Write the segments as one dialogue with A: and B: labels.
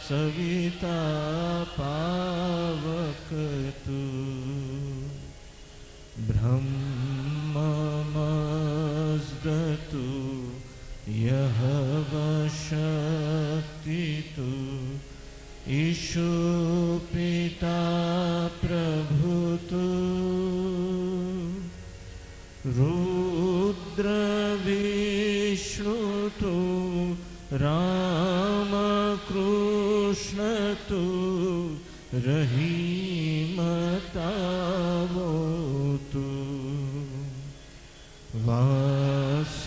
A: सविता पावक तू ब्रह्ममस्दतु यह शक्ति तू ईशु पिता प्रभु तू रुद्र विष्णु तू राम कृष्ण तू रहीमतावो तू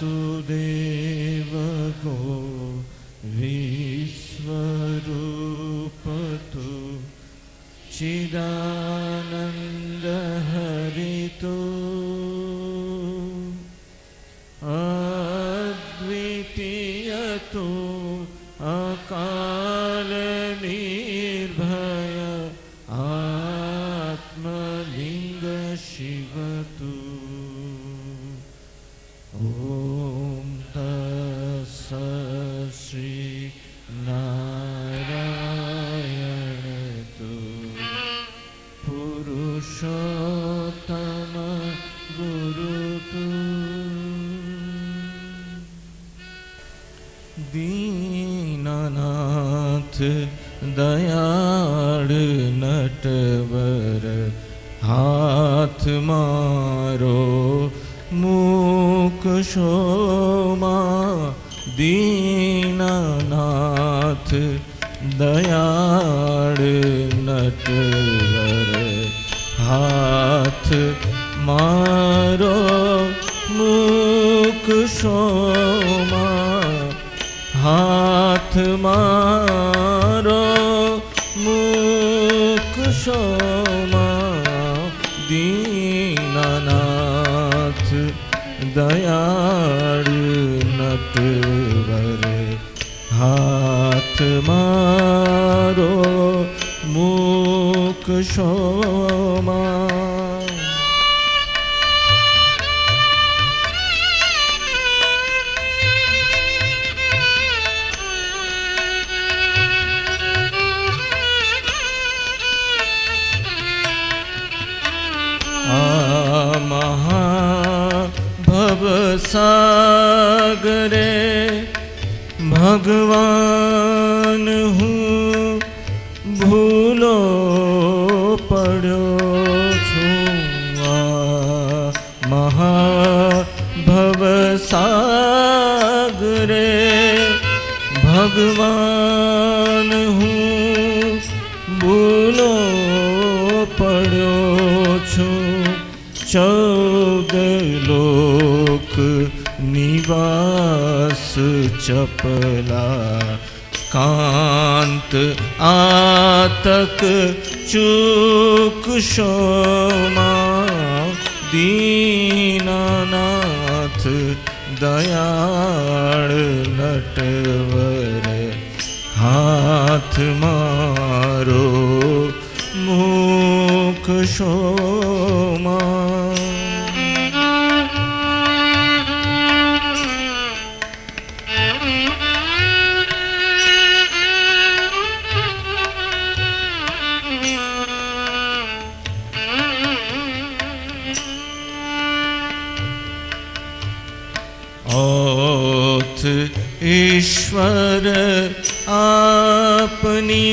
A: वासुदेव गो विश्वरूप तू चिदानंद हरि तू अद्वितीय तू अकाल निर्भय आत्मलिंग शिव तू ओम तत्सत् श्री नारायण तू पुरुषोत्तम गुरु तू दीननाथ दयाळ नटवर हाथ मारो मूक शोमा दीननाथ दयाळ नटवर हाथ मारो मूक शोमा हाथ मारो मूक शोमा दीननाथ दयाळ नटवर हाथ मारो मूक शोमा सागरे भगवान हूँ भूलो पड़ो छुआ महाभव सागरे भगवान हूँ भूलो पड़ो छु 14 लोक निवास चपला कांत आतक चूक शोमा दीनानाथ दयाळ नटवर हाथ मारो मूक शोमा ओथ ईश्वर आपनी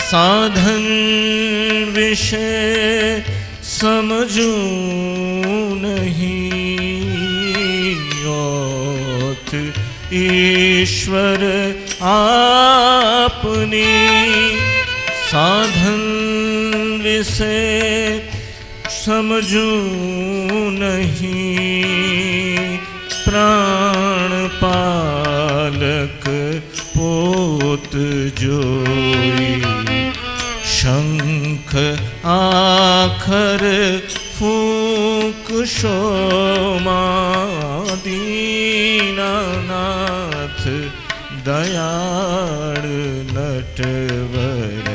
A: साधन विषय समझू नहीं ओथ ईश्वर आपनी साधन विषय समझू नहीं प्राण पालक पोत जोई शंख आखर फूक शोमा दीनानाथ दयाळ नटवर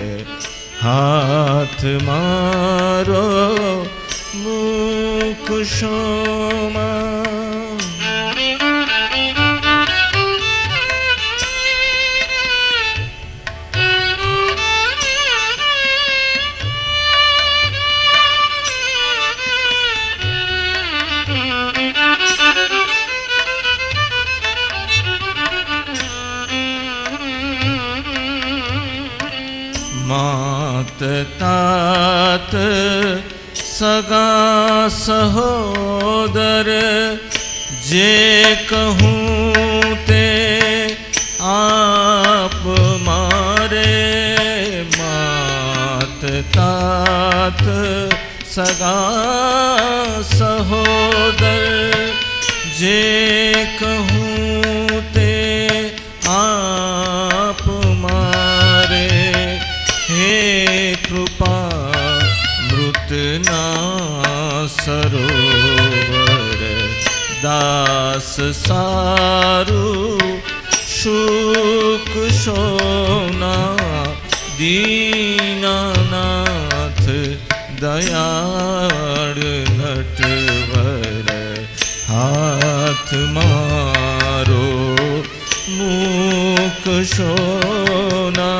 A: हाथ मारो मूक शोमा मात तात सगा सहोदर जे कहूँ ते आप मारे। मात तात सगा सहोदर जे कहूँ ते आप मारे। हे कृपा मृतना सरोवर दास सारू शुक शोना दीनानाथ दयाळ नटवर हाथ मारो मूक शोना।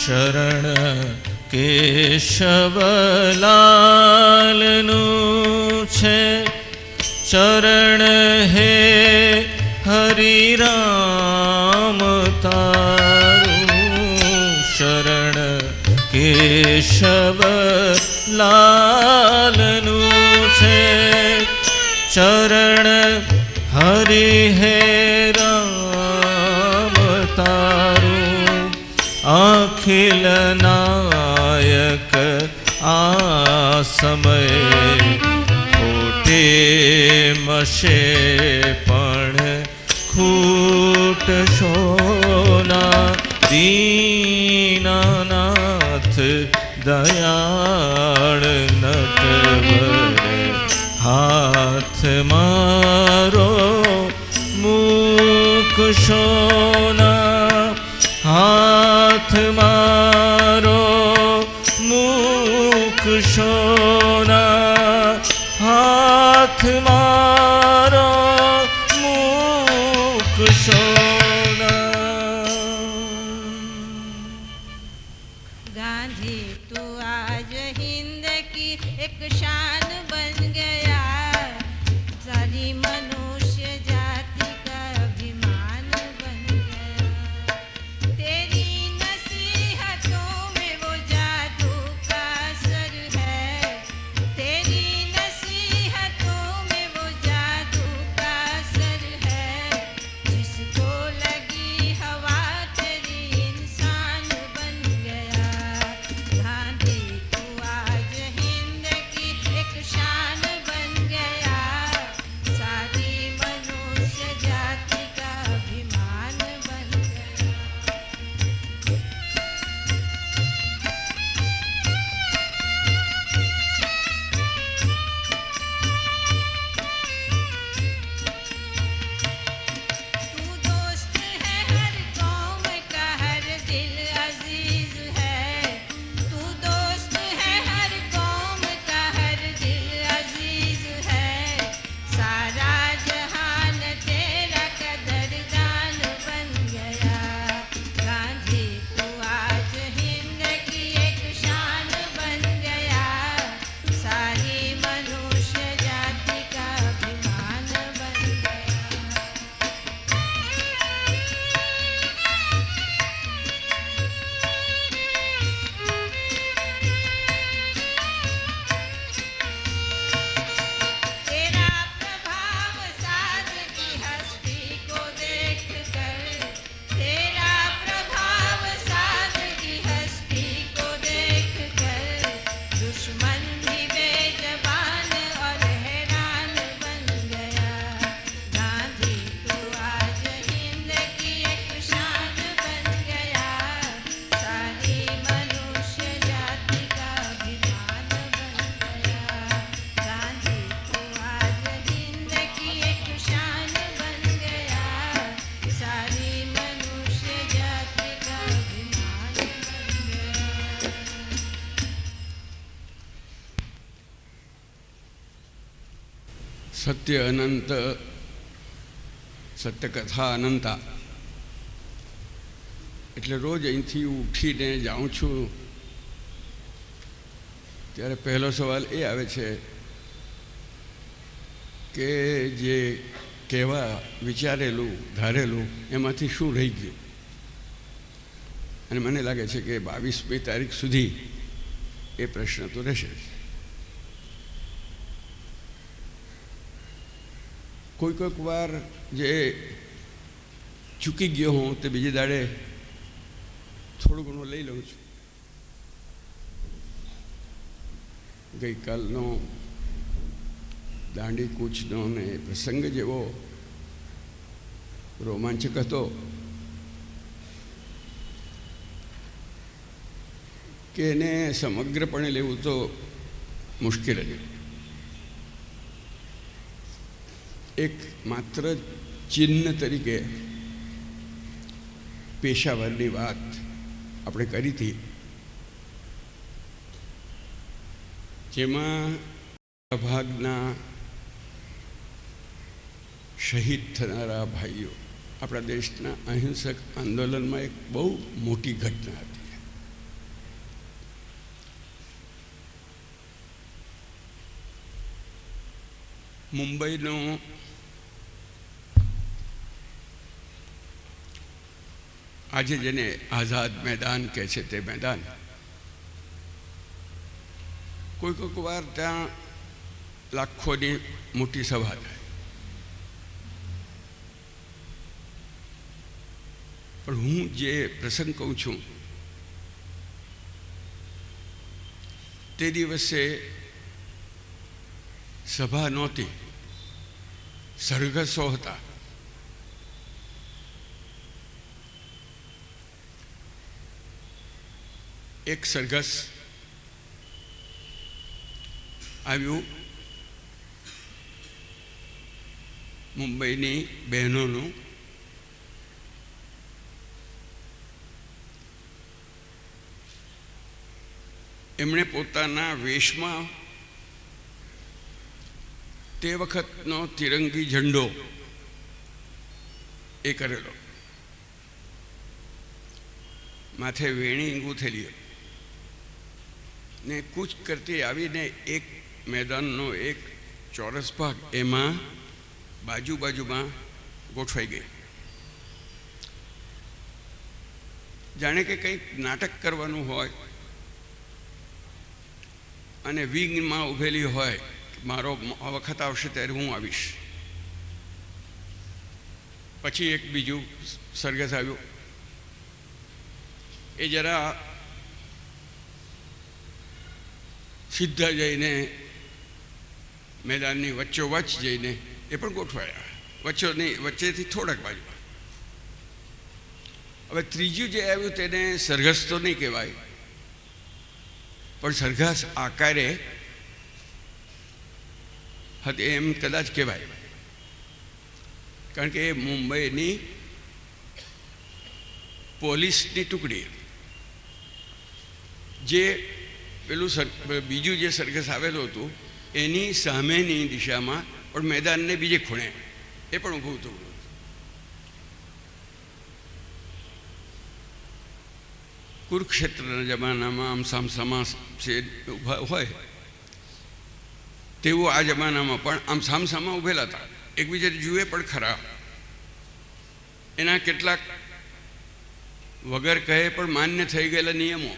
A: शरण केशवलालनु छे चरण हे हरिराम तारू। शरण केशवलालनु छे चरण हरि हे राम तारू। अखिल नायक आ समय खोटे मशे पण खूट शोना दीनानाथ दयाळ नटवर हाथ मारो मूक शोना। हाथ मारो मूक शोना। हाथ मारो मूक शोना।
B: गांधी तू आज हिंद की एक शान बन गया। सारी मनुष्य जाति का अभिमान बन गया। तेरी नसीहतों में वो जादू का असर है। तेरी नसीहतों में वो जादू का असर है। जिसको लगी हवा तेरी इंसान बन गया। गांधी तू आज हिंद की एक
C: સત્ય અનંત, સત્યકથા અનંતા. એટલે રોજ અહીંથી ઉઠીને જાઉં છું ત્યારે પહેલો સવાલ એ આવે છે કે જે કહેવા વિચારેલું ધારેલું એમાંથી શું રહી ગયું. અને મને લાગે છે કે 22મી તારીખ સુધી એ પ્રશ્ન તો રહેશે. કોઈક વાર જે ચૂકી ગયો હું તે બીજી દાડે થોડું ઘણું લઈ લઉં છું. ગઈકાલનો દાંડી કૂચનો ને પ્રસંગ જેવો રોમાંચક હતો કે એને સમગ્રપણે લેવું તો મુશ્કેલ જ. એક માત્ર ચિહ્ન તરીકે પેશાવરની વાત આપણે કરી હતી, જેમાં ભાગના શહીદ થનારા ભાઈઓ આપણા દેશના અહિંસક આંદોલનમાં એક બહુ મોટી ઘટના હતી. મુંબઈનો આજે જેને આઝાદ મેદાન કહે છે તે મેદાન, કોઈક વાર ત્યાં લાખોની મોટી સભા થાય, પણ હું જે પ્રસંગ કહું છું તે દિવસે સભા નહોતી, સરઘસો હતા. એક સરઘસ આવ્યું મુંબઈની બહેનોનું. એમણે પોતાના વેશમાં તે વખતનો તિરંગી ઝંડો એ કરેલો, માથે વેણી ગૂંથેલી ને કૂચ કરતી આવીને એક મેદાનનો એક ચોરસ ભાગ એમાં બાજુમાં ગોઠવાઈ ગઈ. જાણે કે કંઈક નાટક કરવાનું હોય અને વિંગમાં ઊભેલી હોય, મારો વખત આવશે ત્યારે હું આવીશ. પછી એક બીજું સરઘસ આવ્યું, એ જરા સીધા જઈને મેદાનની વચ્ચોવચ્ચ જઈને એ પણ ગોઠવાયા, વચ્ચેથી થોડાક બાજુ. હવે ત્રીજું જે આવ્યું તેને સરઘસ તો નહીં કહેવાય, પણ સરઘસ આકારે હતી એમ કદાચ કહેવાય, કારણ કે એ મુંબઈની પોલીસની ટુકડી, જે પેલું બીજું જે સરઘસ આવેલું હતું એની સામેની દિશામાં પણ મેદાનને બીજે ખૂણે એ પણ ઊભું હતું. કુરુક્ષેત્રના જમાનામાં આમ સામસામા ઊભા હોય તેવું આ જમાનામાં પણ આમ સામસામા ઊભેલા હતા, એકબીજાને જુએ પણ ખરા. એના કેટલાક વગર કહે પણ માન્ય થઈ ગયેલા નિયમો.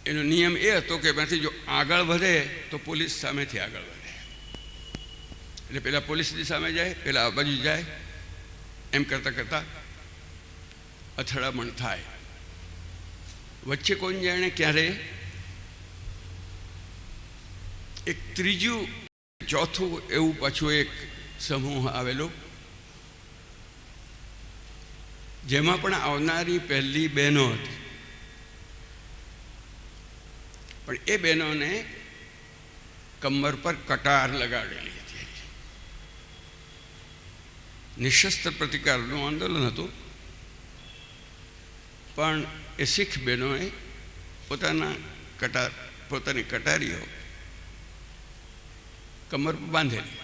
C: એનો નિયમ એ હતો કે એમાંથી જો આગળ વધે તો પોલીસ સામેથી આગળ વધે, એટલે પેલા પોલીસની સામે જાય, પેલા આ બાજુ જાય, એમ કરતાં અથડામણ થાય. વચ્ચે કોણ જાણે ક્યારે એક ત્રીજું ચોથું એવું પાછું એક સમૂહ આવેલો, જેમાં પણ આવનારી પહેલી બહેનો હતી, પણ એ બહેનોને કમર પર કટાર લગાડેલી હતી. નિશસ્ત્ર પ્રતિકારનું આંદોલન હતું, પણ એ શીખ બહેનોએ પોતાની કટારીઓ કમર પર બાંધેલી,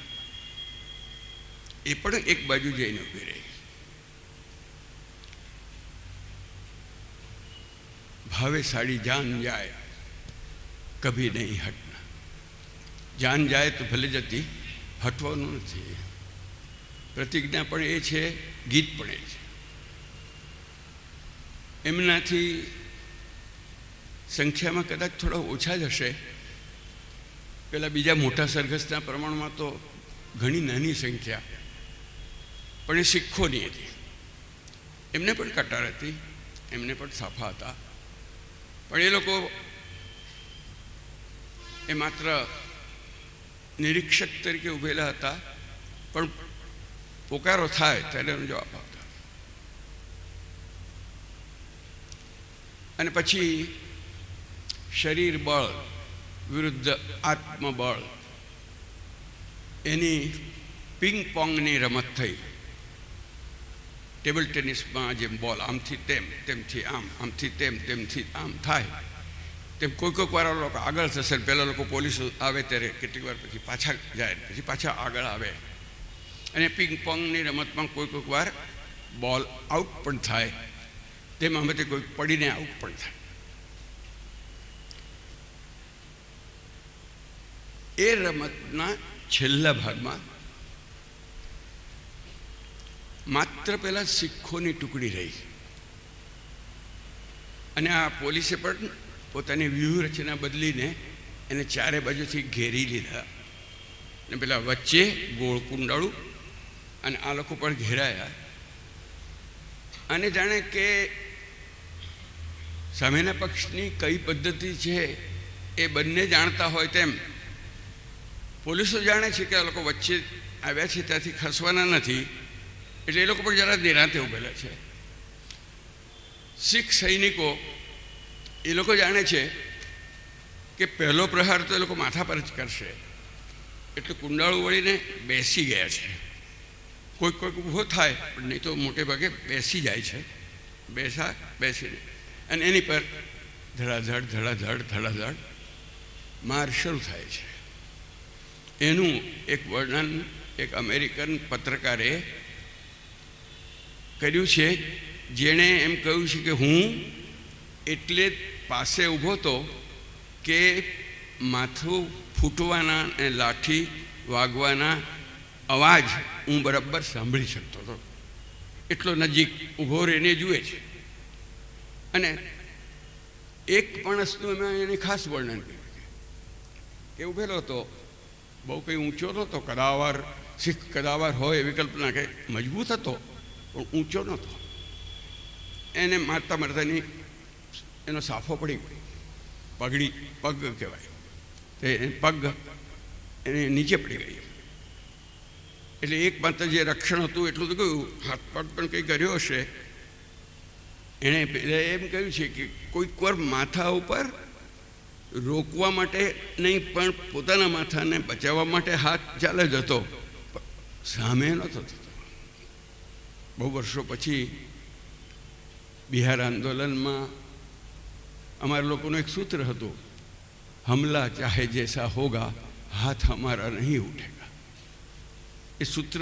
C: એ પણ એક બાજુ જઈને ઊભી રહી. ભાવે સાડી જાન જાય કભી નહીં હટના. જાન જાય તો ભલે જતી, હટવાનું નથી. પ્રતિજ્ઞા પણ એ છે, ગીત પણ એ છે. એમનાથી સંખ્યામાં કદાચ થોડા ઓછા જ હશે. પેલા બીજા મોટા સરઘસના પ્રમાણમાં તો ઘણી નાની સંખ્યા, પણ એ શીખોની હતી. એમને પણ કટાર હતી, એમને પણ સાફા હતા, પણ એ લોકો એ માત્ર નિરીક્ષક તરીકે ઊભેલા હતા, પણ પોકારો થાય ત્યારે એનો જવાબ આપતા. અને પછી શરીર બળ વિરુદ્ધ આત્મબળ, એની પિંગ પોંગની રમત થઈ. ટેબલ ટેનિસમાં જેમ બોલ આમથી તેમ, તેમથી આમ, આમથી તેમ, તેમથી આમ થાય, તેમ કોઈક વાર લોકો આગળ થશે. પહેલાં લોકો પોલીસ આવે ત્યારે કેટલીક વાર પછી પાછા જાય, પછી પાછા આગળ આવે. અને પિંગ પોંગની રમતમાં કોઈક વાર બોલ આઉટ પણ થાય, તેમાં અમે કોઈ પડીને આઉટ પણ થાય. એ રમતના છેલ્લા ભાગમાં માત્ર પેલા શીખોની ટુકડી રહી, અને આ પોલીસે પણ પોતાની વ્યૂહરચના બદલીને એને ચારે બાજુથી ઘેરી લીધા. અને પેલા વચ્ચે ગોળ કુંડાળું, અને આ લોકો પણ ઘેરાયા. અને જાણે કે સામેના પક્ષની કઈ પદ્ધતિ છે એ બંને જાણતા હોય તેમ પોલીસો જાણે છે કે આ લોકો વચ્ચે આવ્યા છે, ત્યાંથી ખસવાના નથી, એટલે એ લોકો પણ જરા નિરાંતે ઊભેલા છે. શીખ સૈનિકો એ લોકો જાણે છે કે પહેલો પ્રહાર તો એ લોકો માથા પર જ કરશે, એટલે કુંડાળું વળીને બેસી ગયા છે. કોઈક ઊભો થાય, પણ નહીં તો મોટે ભાગે બેસી જાય છે. બેસીને અને એની પર ધડાધડ ધડાધડ ધડાધડ માર શરૂ થાય છે. એનું એક વર્ણન એક અમેરિકન પત્રકારે કર્યું છે, જેણે એમ કહ્યું છે કે હું એટલે પાસે ઊભો હતો કે માથું ફૂટવાના અને લાઠી વાગવાના અવાજ હું બરાબર સાંભળી શકતો હતો. એટલો નજીક ઊભો રહીને જુએ છે. અને એક માણસનું એમાં એને ખાસ વર્ણન કર્યું કે ઊભેલો હતો, બહુ કંઈ ઊંચો નહોતો, કદાવર શીખ કદાવર હોય એવી કલ્પના, કે મજબૂત હતો પણ ઊંચો નહોતો. એને મારતા મારતાની એનો સાફો પડી ગયો, પગડી, પગ કહેવાય, તે પગ એને નીચે પડી ગઈ. એટલે એક માત્ર જે રક્ષણ હતું એટલું તો કહ્યું, હાથ પગ પણ કંઈ કર્યો હશે. એણે એમ કહ્યું છે કે કોઈક વાર માથા ઉપર રોકવા માટે નહીં, પણ પોતાના માથાને બચાવવા માટે હાથ ચાલે જ હતો, સામે નહોતો થતો. બહુ વર્ષો પછી બિહાર આંદોલનમાં અમારા લોકોનું એક સૂત્ર હતું, હમલા ચાહે જૈસા હોગા હાથ હમારા નહીં ઉઠેગા. એ સૂત્ર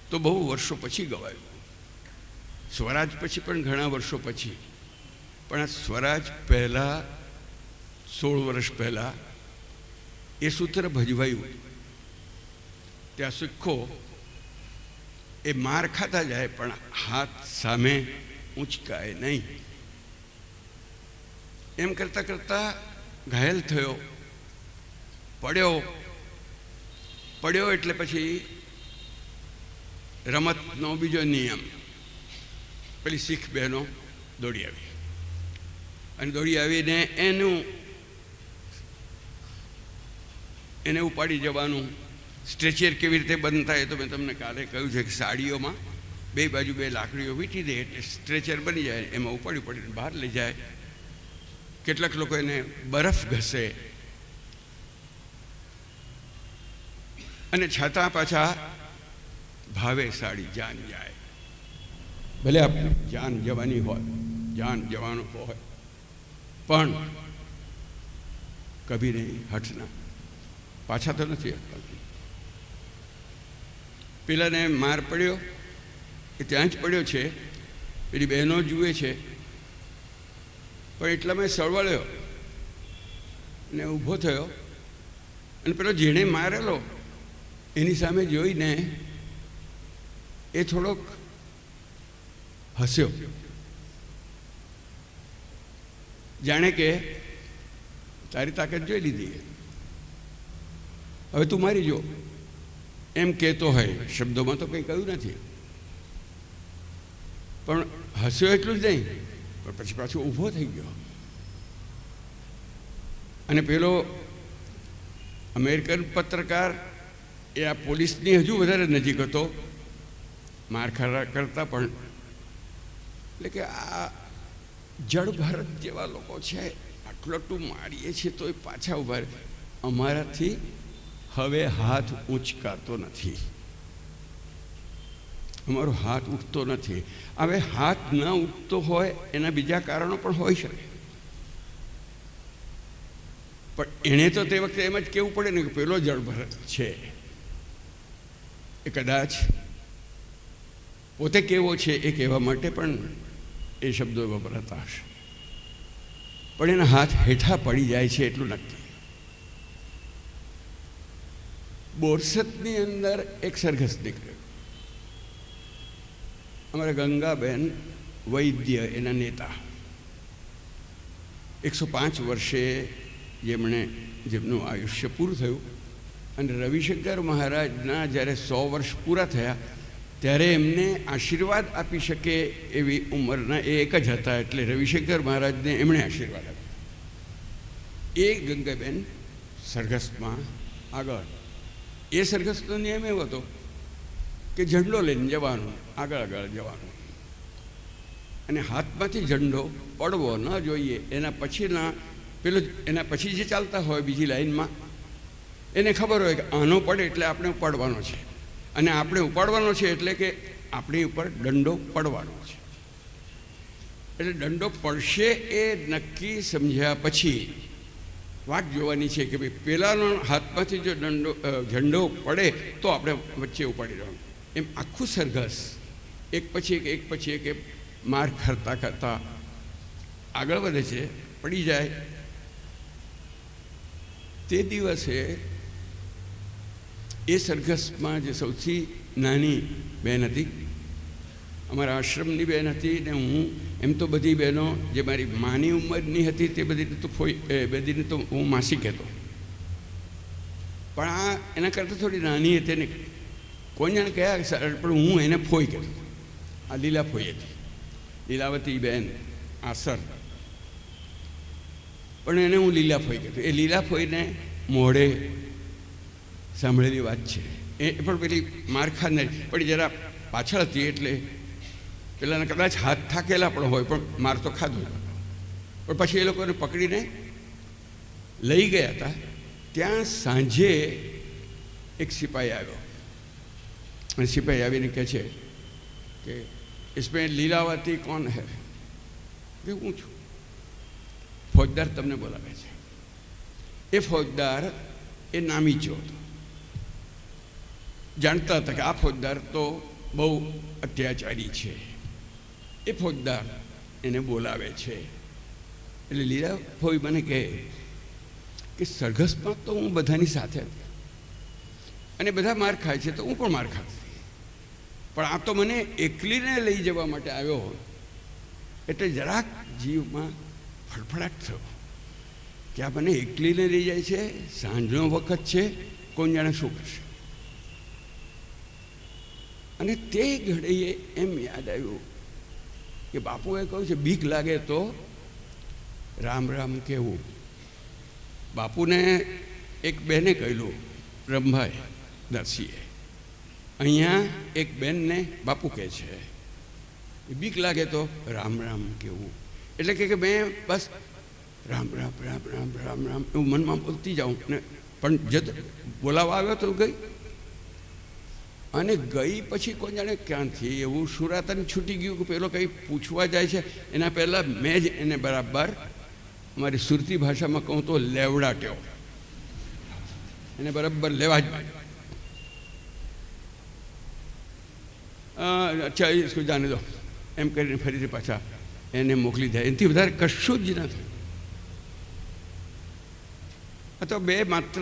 C: તો બહુ વર્ષો પછી ગવાયું, સ્વરાજ પછી પણ ઘણા વર્ષો પછી. પણ આ સ્વરાજ પહેલાં 16 વર્ષ પહેલાં એ સૂત્ર ભજવાયું. ત્યાં શીખો એ માર ખાતા જાય પણ હાથ સામે ઊંચકાય નહીં. એમ કરતાં કરતાં ઘાયલ થયો, પડ્યો એટલે પછી રમતનો બીજો નિયમ, પેલી શીખ બહેનો દોડી આવી, અને દોડી આવીને એને ઉપાડી જવાનું. સ્ટ્રેચર કેવી રીતે બનતા એ તો મેં તમને કાલે કહ્યું છે કે સાડીઓમાં બે બાજુ બે લાકડીઓ વીંટી દે એટલે સ્ટ્રેચર બની જાય, એમાં ઉપાડીને બહાર લઈ જાય. કેટલાક લોકો એને બરફ ઘસે, અને છતાં પાછા ભાવે સાડી જાન જાય. ભલે આપણે જાન જવાની હોય, જાન જવાનું હોય, પણ કભી નહીં હટના. પાછા તો નથી અપાતી. પેલાને માર પડ્યો એ ત્યાં જ પડ્યો છે, પેલી બહેનો જુએ છે, પણ એટલામાં સળવળ્યો ને ઊભો થયો અને પેલો જેણે મારેલો એની સામે જોઈને એ થોડોક હસ્યો, જાણે કે તારી તાકાત જોઈ લીધી, હવે તું મારી જો, એમ કહેતો હોય. શબ્દોમાં તો કંઈ કહ્યું નથી, પણ હસ્યો એટલું જ નહીં, પણ પછી પાછો ઊભો થઈ ગયો. અને પેલો અમેરિકન પત્રકાર એ આ પોલીસની હજુ વધારે નજીક હતો મારખારા કરતા પણ. એટલે કે આ જળ ભારત જેવા લોકો છે, આટલું આટલું મારીએ છીએ તો એ પાછા ઉભા રહે. અમારાથી હવે હાથ ઊંચકાતો નથી, અમારો હાથ ઉઠતો નથી. હવે હાથ ન ઉઠતો હોય એના બીજા કારણો પણ હોઈ શકે, પણ એણે તો તે વખતે એમ જ કહેવું પડે ને કે પેલો જળ ભારત છે, એ કદાચ પોતે કેવો છે એ કહેવા માટે પણ એ શબ્દો વપરાતા હશે, પણ એના હાથ હેઠા પડી જાય છે એટલું નક્કી. બોરસદની અંદર એક સરઘસ નીકળ્યો. અમારા ગંગાબેન વૈદ્ય એના નેતા 105 વર્ષે જેમનું આયુષ્ય પૂરું થયું, અને રવિશંકર મહારાજના જ્યારે 100 વર્ષ પૂરા થયા ત્યારે એમને આશીર્વાદ આપી શકે એવી ઉંમરના એ એક જ હતા. એટલે રવિશંકર મહારાજને એમણે આશીર્વાદ આપ્યા. એ ગંગાબેન સરઘસમાં આગળ. એ સરઘસનો નિયમ એવો હતો કે ઝંડો લઈને જવાનું, આગળ આગળ જવાનું, અને હાથમાંથી ઝંડો પડવો ન જોઈએ. એના પછી જે ચાલતા હોય બીજી લાઈનમાં એને ખબર હોય કે આનો પડે એટલે આપણે ઉપાડવાનો છે, અને આપણે ઉપાડવાનો છે એટલે કે આપણી ઉપર દંડો પડવાનો છે. એટલે દંડો પડશે એ નક્કી સમજ્યા પછી વાટ જોવાની છે કે ભાઈ પેલાનો હાથમાંથી જો ઝંડો પડે તો આપણે વચ્ચે ઉપાડી દેવાનું. એમ આખું સરઘસ એક પછી એક માર કરતા કરતા આગળ વધે છે, પડી જાય. તે દિવસે એ સરઘસમાં જે સૌથી નાની બહેન હતી, અમારા આશ્રમની બહેન હતી, ને હું એમ તો બધી બહેનો જે મારી માની ઉંમરની હતી તે બધીને તો હું માસી કહેતો, પણ આ એના કરતાં થોડી નાની હતી ને કોઈ જાણે કયા, પણ હું એને ફોઈ કહેતો. આ લીલા ફોઈ હતી, લીલાવતી બહેન આસર, પણ એને હું લીલા ફોઈ કહેતો. એ લીલા ફોઈને મોઢે સાંભળેલી વાત છે. એ પણ પેલી માર ખાનારી, પણ જરા પાછળ હતી એટલે પેલાને કદાચ હાથ થાકેલા પણ હોય, પણ માર તો ખાધો. પણ પછી એ લોકોને પકડીને લઈ ગયા હતા. ત્યાં સાંજે એક સિપાહી આવ્યો, અને સિપાહી આવીને કહે છે કે इसमें લીલાવતી કોણ હે? કે હું છું. ફોજદાર તમને બોલાવે છે. એ ફોજદાર એ નામીચો હતો, જાણતા હતા કે આ ફોજદાર તો બહુ અત્યાચારી છે. એ ફોજદાર એને બોલાવે છે. એટલે લીલા ફોઈ મને કહે કે સરઘસમાં તો હું બધાની સાથે હતી, અને બધા માર ખાય છે તો હું પણ માર ખાતી, પણ આ તો મને એકલીને લઈ જવા માટે આવ્યો, એટલે જરાક જીવમાં ફડફડાટ થયો કે આ મને એકલીને લઈ જાય છે, સાંજનો વખત છે, કોણ જાણે શું કરશે. અને તે ઘડીએ એમ યાદ આવ્યું કે બાપુએ કહ્યું છે બીક લાગે તો રામ રામ કહેવું. બાપુને એક બહેને કહેલું, રમભાઈ દરસીએ, અહીંયા એક બેનને બાપુ કહે છે બીક લાગે તો રામ રામ કહેવું. એટલે કે મેં બસ રામ રામ રામ રામ રામ રામ એવું મનમાં બોલતી જાઉં ને, પણ જદ બોલાવા આવ્યો તો ગઈ. અને ગઈ પછી કોઈ જાણે ક્યાંથી એવું સુરાતન છૂટી ગયું કે પેલો કંઈ પૂછવા જાય છે એના પહેલાં મેં જ એને બરાબર અમારી સુરતી ભાષામાં કહું તો લેવડાટ્યો. એને બરાબર લેવા જ અચ્છા इसको जाने दो એમ કરીને ફરીથી પાછા એને મોકલી દે. એનાથી વધારે કશું જ ન થયું. આ તો બે માત્ર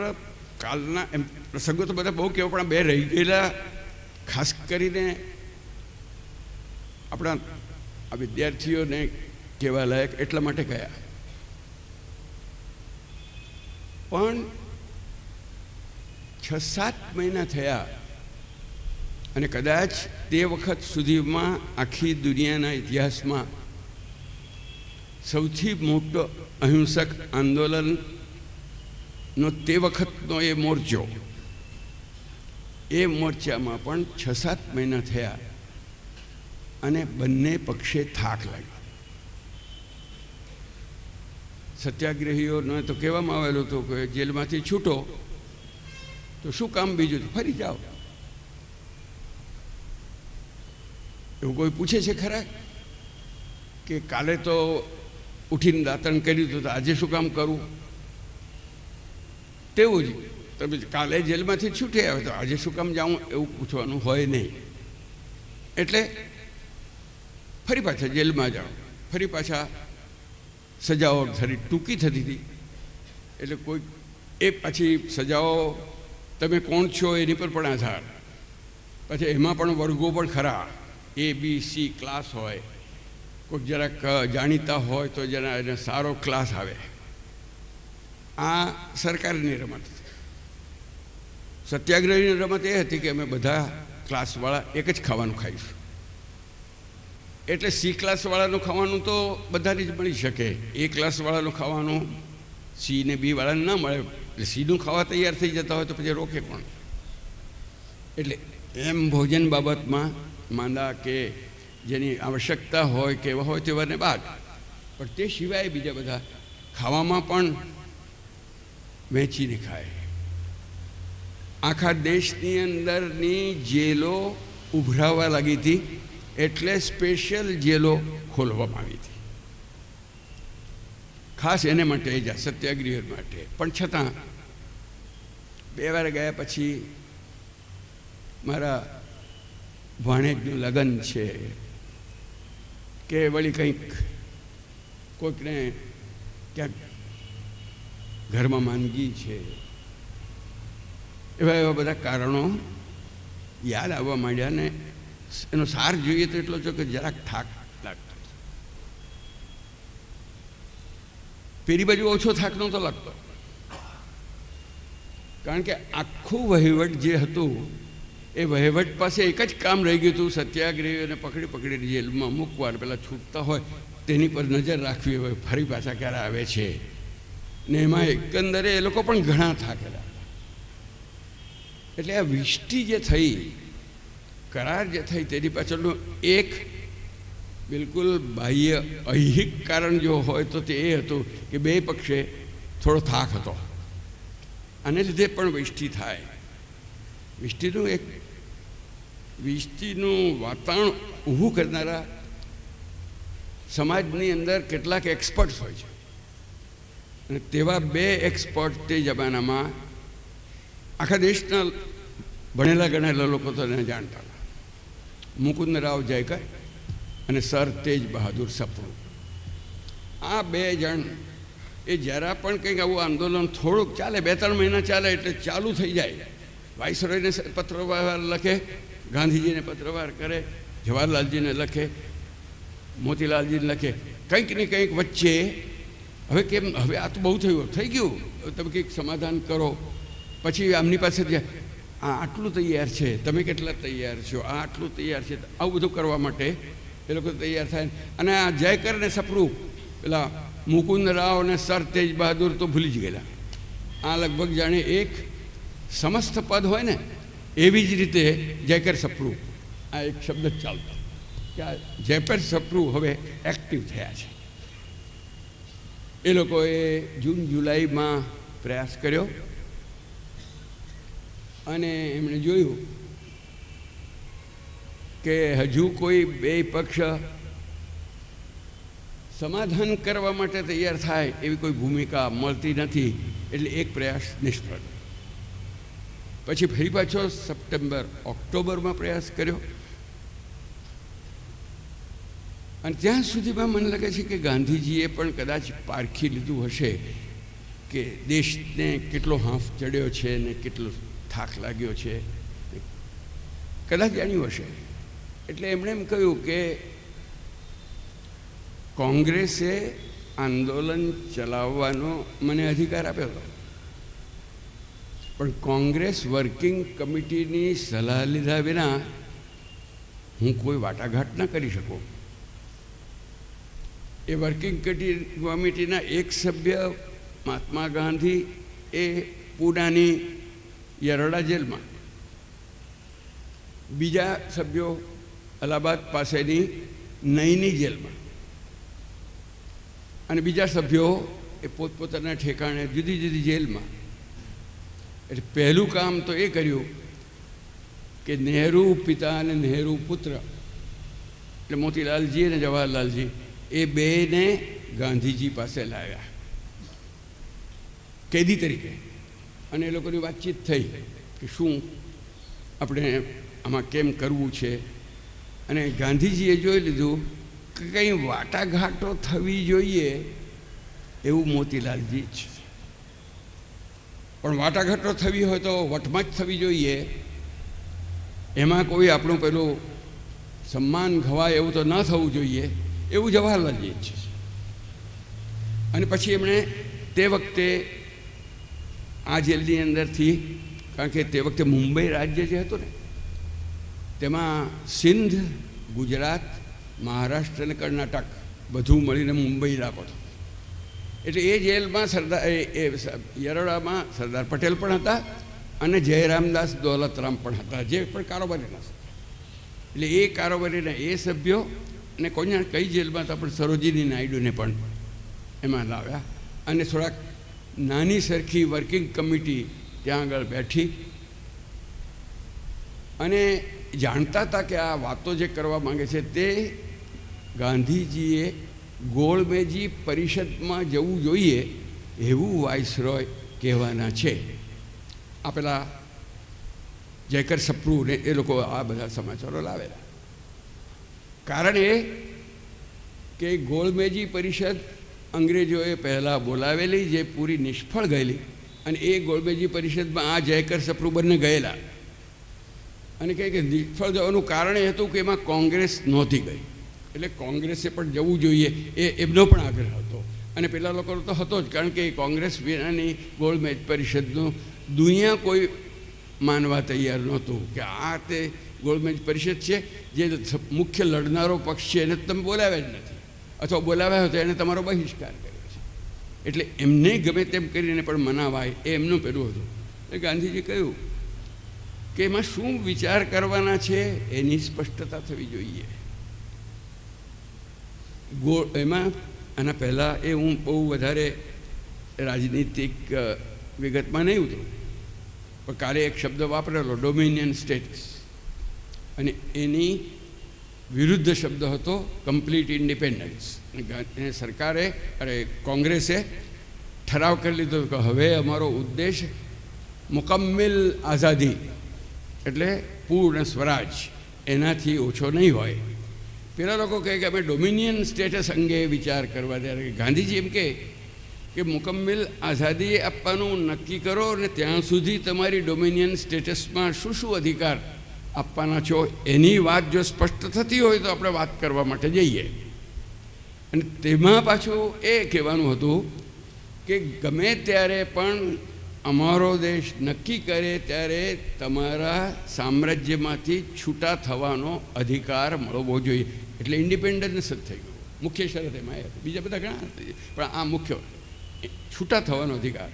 C: કાલના એમ પ્રસંગો તો બધા બહુ કહેવા પણ બે રહી ગયેલા ખાસ કરીને આપણા આ વિદ્યાર્થીઓને કહેવા લાયક એટલા માટે ગયા. પણ 6-7 મહિના થયા અને કદાચ તે વખત સુધીમાં આખી દુનિયાના ઇતિહાસમાં સૌથી મોટો અહિંસક આંદોલનનો તે વખતનો એ મોરચો, એ મોરચામાં પણ 6-7 મહિના થયા અને બંને પક્ષે થાક લાગ્યો. સત્યાગ્રહીઓને તો કહેવામાં આવેલું હતું કે જેલમાંથી છૂટો તો શું કામ બીજું, ફરી જાઓ. એવું કોઈ પૂછે છે ખરા કે કાલે તો ઉઠીને દાંતણ કર્યું હતું તો આજે શું કામ કરવું? તેવું જ તમે કાલે જેલમાંથી છૂટી આવે તો આજે શું કામ જાઉં એવું પૂછવાનું હોય નહીં. એટલે ફરી પાછા જેલમાં જાઓ, ફરી પાછા સજાઓ થોડી ટૂંકી થતી હતી. એટલે કોઈ એ પછી સજાઓ તમે કોણ છો એની પર પણ આધાર. પછી એમાં પણ વર્ગો પણ ખરા, ABC ક્લાસ હોય, કોઈક જરાક જાણીતા હોય તો જરા એને સારો ક્લાસ આવે. આ સરકારની રમત. સત્યાગ્રહની રમત એ હતી કે અમે બધા ક્લાસવાળા એક જ ખાવાનું ખાઈશું. એટલે C ક્લાસવાળાનું ખાવાનું તો બધાને જ મળી શકે, A ક્લાસવાળાનું ખાવાનું C ને B વાળાને ના મળે. એટલે Cનું ખાવા તૈયાર થઈ જતા હોય તો પછી રોકે પણ. એટલે એમ ભોજન બાબતમાં માંદા કે જેની આવશ્યકતા હોય કે એવા હોય તેવાને બાદ, પણ તે સિવાય બીજા બધા ખાવામાં પણ વહેંચીને ખાય. આખા દેશની અંદરની જેલો ઉભરાવા લાગી હતી એટલે સ્પેશિયલ જેલો ખોલવામાં આવી હતી ખાસ એને માટે, સત્યાગ્રહીઓ માટે. પણ છતાં 2 વાર ગયા પછી મારા ભાણેજનું લગ્ન છે કે વળી કંઈક કોઈકને ક્યાંક ઘરમાં માંદગી છે, એવા બધા કારણો યાદ આવવા માંડ્યા. ને એનો સાર જોઈએ તો એટલો છો કે જરાક થાક લાગતો. પેલી બાજુ ઓછો થાક નહોતો લાગતો, કારણ કે આખું વહીવટ જે હતું એ વહીવટ પાસે એક જ કામ રહી ગયું હતું, સત્યાગ્રહીઓને પકડીને જેલમાં મૂકવા, પેલા છૂટતા હોય તેની પર નજર રાખવી હોય ફરી પાછા ક્યારે આવે છે. ને એમાં એકંદરે એ લોકો પણ ઘણા થાકેલા. એટલે આ વિષ્ટિ જે થઈ, કરાર જે થઈ, તેની પાછળનું એક બિલકુલ બાહ્ય ઐહિક કારણ જો હોય તો તે એ હતું કે બે પક્ષે થોડો થાક હતો. આને લીધે પણ વિષ્ટિ થાય. વિષ્ટિનું વાતાવરણ ઊભું કરનારા સમાજની અંદર કેટલાક એક્સપર્ટ્સ હોય છે, અને તેવા 2 એક્સપર્ટ તે જમાનામાં આખા દેશના ભણેલા ગણેલા લોકો તો એને જાણતા હતા. મુકુંદરાવ જયકર અને સર તેજ બહાદુર સપ્રુ. આ 2 જણ એ જરા પણ કંઈક આવું આંદોલન થોડુંક ચાલે, 2-3 મહિના ચાલે એટલે ચાલુ થઈ જાય. વાઇસરોયને પત્રવાર લખે, ગાંધીજીને પત્રવાર કરે, જવાહરલાલજીને લખે, મોતીલાલજીને લખે, કંઈક ને કંઈક વચ્ચે હવે કેમ, હવે આ તો બહુ થઈ ગયું, તમે કંઈક સમાધાન કરો. પછી આમની પાસે આ આટલું તૈયાર છે, તમે કેટલા તૈયાર છો, આ આટલું તૈયાર છે, આવું બધું કરવા માટે એ લોકો તૈયાર થાય. અને આ જયકર ને સપ્રુ, પેલા મુકુંદરાવ અને સર તેજ બહાદુર તો ભૂલી જ ગયેલા. આ લગભગ જાણે એક સમસ્ત પદ હોય ને એવી જ રીતે જયકર સપ્રુ, આ એક શબ્દ જ ચાલતો કે આ જયકર સપ્રુ હવે એક્ટિવ થયા છે. એ લોકોએ જૂન જુલાઈમાં પ્રયાસ કર્યો અને એમણે જોયું કે હજુ કોઈ 2 પક્ષ સમાધાન કરવા માટે તૈયાર થાય એવી કોઈ ભૂમિકા મળતી નથી. એટલે એક પ્રયાસ નિષ્ફળ. પછી ફરી પાછો સપ્ટેમ્બર ઓક્ટોબરમાં પ્રયાસ કર્યો. અને ત્યાં સુધીમાં મને લાગે છે કે ગાંધીજીએ પણ કદાચ પારખી લીધું હશે કે દેશને કેટલો હાંફ ચડ્યો છે ને કેટલો થાક લાગ્યો છે, કદાચ જાણ્યું હશે. એટલે એમણે એમ કહ્યું કે કોંગ્રેસે આંદોલન ચલાવવાનો મને અધિકાર આપ્યો હતો, પણ કોંગ્રેસ વર્કિંગ કમિટીની સલાહ લીધા વિના હું કોઈ વાટાઘાટ ન કરી શકું. એ વર્કિંગ કમિટીના એક સભ્ય મહાત્મા ગાંધી એ પૂનાની યરોડા જેલમાં, બીજા સભ્યો અલ્હાબાદ પાસેની નઈની જેલમાં, અને બીજા સભ્યો એ પોતપોતાના ઠેકાણે જુદી જુદી જેલમાં. એટલે પહેલું કામ તો એ કર્યું કે નહેરુ પિતા અને નહેરુ પુત્ર એટલે મોતીલાલજી અને જવાહરલાલજી એ બેને ગાંધીજી પાસે લાવ્યા કેદી તરીકે. અને એ લોકોની વાતચીત થઈ કે શું આપણે આમાં કેમ કરવું છે. અને ગાંધીજીએ જોઈ લીધું કે કંઈ વાટાઘાટો થવી જોઈએ એવું મોતીલાલજી છે, પણ વાટાઘાટો થવી હોય તો વટમાં જ થવી જોઈએ, એમાં કોઈ આપણું પેલું સન્માન ઘવાય એવું તો ન થવું જોઈએ એવું જવાહરલાલજી છે. અને પછી એમણે તે વખતે આ જેલની અંદરથી, કારણ કે તે વખતે મુંબઈ રાજ્ય જે હતું ને તેમાં સિંધ, ગુજરાત, મહારાષ્ટ્ર અને કર્ણાટક બધું મળીને મુંબઈ ઇલાકો હતો. એટલે એ જેલમાં યરોડામાં સરદાર પટેલ પણ હતા અને જયરામદાસ દોલતરામ પણ હતા, જે પણ કારોબારીના હતા. એટલે એ કારોબારીના એ સભ્યો અને કોઈના કઈ જેલમાં હતા પણ સરોજિની નાયડુને પણ એમાં લાવ્યા. અને થોડાક નાની સરખી વર્કિંગ કમિટી ત્યાં આગળ બેઠી અને જાણતા હતા કે આ વાતો જે કરવા માંગે છે તે ગાંધીજીએ ગોળમેજી પરિષદમાં જવું જોઈએ એવું વાઇસરોય કહેવાના છે. આ પેલા જયકર સપ્રુ ને એ લોકો આ બધા સમાચારો લાવેલા. કારણ એ કે ગોળમેજી પરિષદ અંગ્રેજોએ પહેલાં બોલાવેલી, જે પૂરી નિષ્ફળ ગયેલી, અને એ ગોળમેજી પરિષદમાં આ જયકર સપ્રુ બંને ગયેલા. અને કહે કે નિષ્ફળ જવાનું કારણ એ હતું કે એમાં કોંગ્રેસ નહોતી ગઈ, એટલે કોંગ્રેસે પણ જવું જોઈએ એ એમનો પણ આગ્રહ હતો. અને પેલા લોકોનો તો હતો જ, કારણ કે કોંગ્રેસ વિનાની ગોળમેજ પરિષદનું દુનિયા કોઈ માનવા તૈયાર નહોતું કે આ તે ગોળમેજ પરિષદ છે જે મુખ્ય લડનારો પક્ષ છે એને તમે બોલાવ્યા જ નથી, અથવા બોલાવ્યા હોય તો એને તમારો બહિષ્કાર કર્યો છે. એટલે એમને ગમે તેમ કરીને પણ મનાવાય એ એમનું પેલું હતું. એટલે ગાંધીજી કહ્યું કે એમાં શું વિચાર કરવાના છે એની સ્પષ્ટતા થવી જોઈએ. એમાં આના પહેલાં એ હું બહુ વધારે રાજનીતિક વિગતમાં નહીં ઉતરું, પણ કાલે એક શબ્દ વાપરેલો ડોમિનિયન સ્ટેટસ, અને એની વિરુદ્ધ શબ્દ હતો કમ્પ્લીટ ઇન્ડિપેન્ડન્સ. અને સરકારે કોંગ્રેસે ઠરાવ કરી લીધો કે હવે અમારો ઉદ્દેશ મુકમ્મિલ આઝાદી એટલે પૂર્ણ સ્વરાજ એનાથી ઓછો નહીં હોય. પેલા લોકો કહે કે અમે ડોમિનિયન સ્ટેટસ અંગે વિચાર કરવા, ત્યારે ગાંધીજી એમ કે મુકમ્મિલ આઝાદી આપવાનું નક્કી કરો અને ત્યાં સુધી તમારી ડોમિનિયન સ્ટેટસમાં શું શું અધિકાર આપવાના છો એની વાત જો સ્પષ્ટ થતી હોય તો આપણે વાત કરવા માટે જઈએ. અને તેમાં પાછું એ કહેવાનું હતું કે ગમે ત્યારે પણ અમારો દેશ નક્કી કરે ત્યારે તમારા સામ્રાજ્યમાંથી છૂટા થવાનો અધિકાર મળવો જોઈએ. એટલે ઇન્ડિપેન્ડન્સ જ થઈ ગયું. મુખ્ય શરત એમાં એ હતી, બીજા બધા ઘણા હતા પણ આ મુખ્ય છૂટા થવાનો અધિકાર.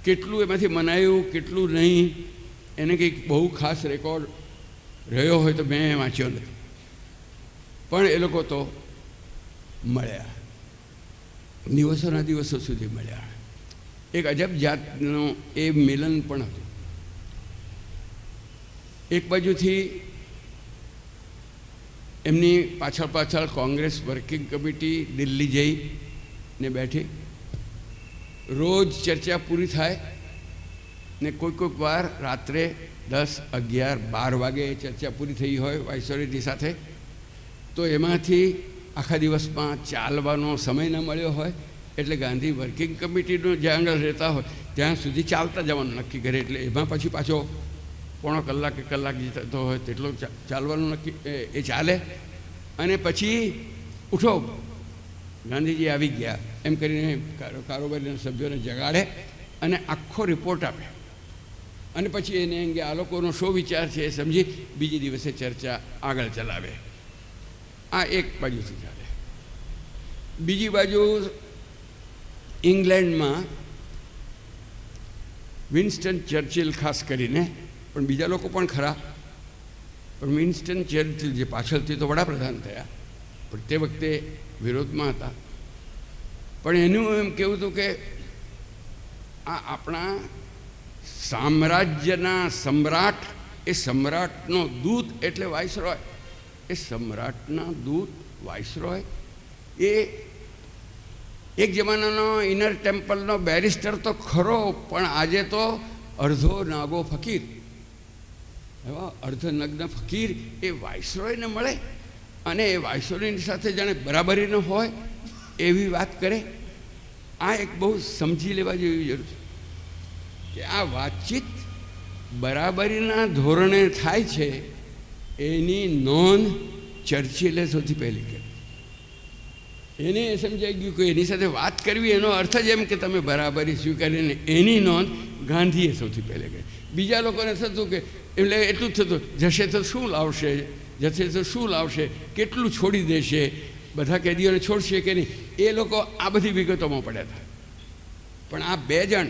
C: કેટલું એમાંથી મનાયું કેટલું નહીં એને કંઈક બહુ ખાસ રેકોર્ડ રહ્યો હોય તો મેં વાંચ્યો નથી, પણ એ લોકો તો મળ્યા, દિવસોના દિવસો સુધી મળ્યા. એક અજબ જાતનું એ મિલન પણ હતું. એક બાજુથી એમની પાછળ કોંગ્રેસ વર્કિંગ કમિટી દિલ્હી જઈને બેઠી, રોજ ચર્ચા પૂરી થાય ને કોઈક વાર રાત્રે 10, 11, 12 વાગે એ ચર્ચા પૂરી થઈ હોય વાઇસરોયની સાથે, તો એમાંથી આખા દિવસમાં ચાલવાનો સમય ન મળ્યો હોય એટલે ગાંધી વર્કિંગ કમિટીનો જ્યાં આગળ રહેતા હોય ત્યાં સુધી ચાલતા જવાનું નક્કી કરે. એટલે એમાં પછી પાછો પોણો કલાક કે કલાક જે થતો હોય તેટલો ચાલવાનું નક્કી એ ચાલે. અને પછી ઉઠો ગાંધીજી આવી ગયા એમ કરીને કારોબારીના સભ્યોને જગાડે અને આખો રિપોર્ટ આપે. અને પછી એને અંગે આ લોકોનો શો વિચાર છે એ સમજી બીજી દિવસે ચર્ચા આગળ ચલાવે. આ એક બાજુથી ચાલે. બીજી બાજુ ઇંગ્લેન્ડમાં વિન્સ્ટન ચર્ચિલ ખાસ કરીને, પણ બીજા લોકો પણ ખરા, પણ વિન્સ્ટન ચર્ચિલ જે પાછળથી તો વડાપ્રધાન થયા પણ તે વખતે વિરોધમાં હતા. પણ એનું એમ કહેવું હતું કે આ આપણા સામ્રાજ્યના સમ્રાટ, એ સમ્રાટનો દૂત એટલે વાઇસરોય, એ સમ્રાટના દૂત વાઇસરોય એ એક જમાનાનો ઇનર ટેમ્પલનો બેરિસ્ટર તો ખરો, પણ આજે તો અડધો નાગો ફકીર, એવા અર્ધનગ્ન ફકીર એ વાઇસરોયને મળે અને એ વાઇસરોયની સાથે જાણે બરાબરીનો હોય એવી વાત કરે. આ એક બહુ સમજી લેવા જેવી જરૂર છે કે આ વાતચીત બરાબરીના ધોરણે થાય છે એની નોંધ ચર્ચિલે સૌથી પહેલી કરી. એને એ સમજાઈ ગયું કે એની સાથે વાત કરવી એનો અર્થ જ એમ કે તમે બરાબરી સ્વીકારીને એની નોંધ ગાંધીએ સૌથી પહેલે કરી. બીજા લોકોને થતું કે એટલે એટલું જ થતું જશે તો શું લાવશે, જશે તો શું લાવશે, કેટલું છોડી દેશે, બધા કેદીઓને છોડશે કે નહીં, એ લોકો આ બધી વિગતોમાં પડ્યા હતા. પણ આ બે જણ,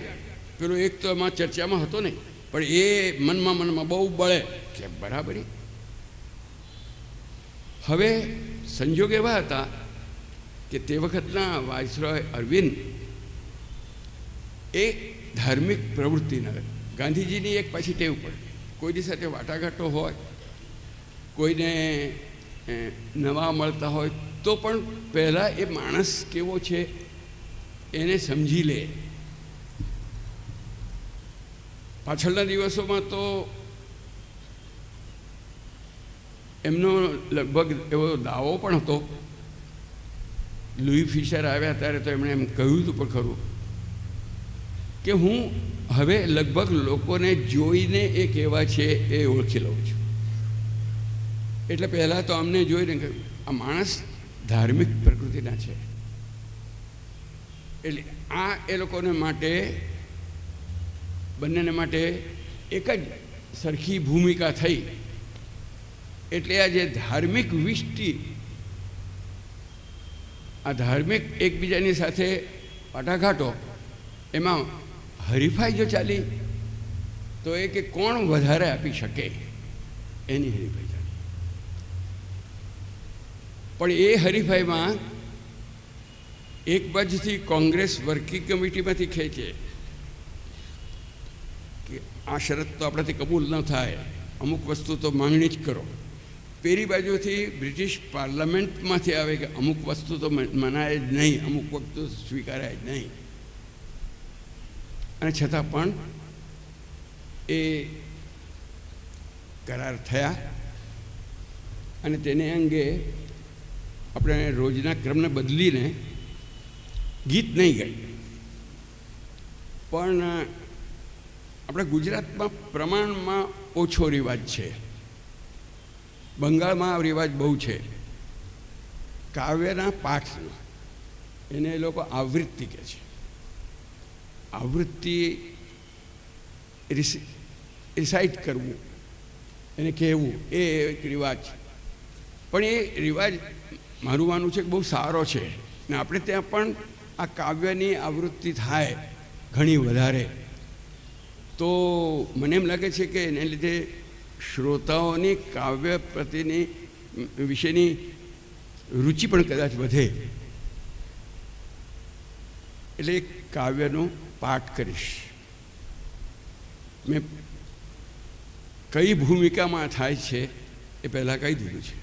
C: પેલો એક તો એમાં ચર્ચામાં હતો નહીં, પણ એ મનમાં બહુ બળે કે બરાબરી. હવે સંજોગ એવા હતા કે તે વખતના વાઇસરોય અરવિંદ એ ધાર્મિક પ્રવૃત્તિના, ગાંધીજીની એક પાછી ટેવ પડે, કોઈની સાથે વાટાઘાટો હોય, કોઈને નવા મળતા હોય તો પણ પહેલાં એ માણસ કેવો છે એને સમજી લે. પાછળના દિવસોમાં તો એમનો લગભગ એવો દાવો પણ હતો. લુઈ ફિશર આવ્યા ત્યારે તો એમણે એમ કહ્યું હતું પણ ખરું કે હું હવે લગભગ લોકોને જોઈને એ કેવા છે એ ઓળખી લઉં છું. એટલે પહેલાં તો અમને જોઈને કહ્યું આ માણસ ધાર્મિક પ્રકૃતિના છે. એટલે આ એ લોકોને માટે, બંનેને માટે એક જ સરખી ભૂમિકા થઈ. એટલે આ જે ધાર્મિક વિષ્ટિ, આ ધાર્મિક એકબીજાની સાથે વાટાઘાટો, એમાં હરીફાઈ જો ચાલી તો એ કે કોણ વધારે આપી શકે એની હરીફાઈ ચાલી. પણ એ હરીફાઈમાં એક બાજુથી કોંગ્રેસ વર્કિંગ કમિટીમાંથી ખેંચે કે આ શરત તો આપણાથી કબૂલ ન થાય, અમુક વસ્તુ તો માંગણી જ કરો. પેલી બાજુથી બ્રિટિશ પાર્લામેન્ટમાંથી આવે કે અમુક વસ્તુ તો મનાય જ નહીં, અમુક વસ્તુ સ્વીકારાય જ નહીં. અને છતાં પણ એ કરાર થયા અને તેને અંગે આપણે રોજના ક્રમને બદલીને ગીત નહીં ગાઈએ, પણ આપણે ગુજરાતમાં પ્રમાણમાં ઓછો રિવાજ છે. બંગાળમાં આ રિવાજ બહુ છે. કાવ્યના પાઠનો એને એ લોકો આવૃત્તિ કહે છે. આવૃત્તિ રિસાઇટ કરવું, એને કહેવું, એ એક રિવાજ. પણ એ રિવાજ મારું માનવું છે કે બહુ સારો છે ને આપણે ત્યાં પણ આ કાવ્યની આવૃત્તિ થાય ઘણી વધારે. તો મને એમ લાગે છે કે એને લીધે શ્રોતાઓની કાવ્ય પ્રત્યેની વિશેની રુચિ પણ કદાચ વધે. એટલે એક કાવ્યનો પાઠ કરીશ. મેં કઈ ભૂમિકામાં થાય છે એ પહેલાં કહી દીધું છે.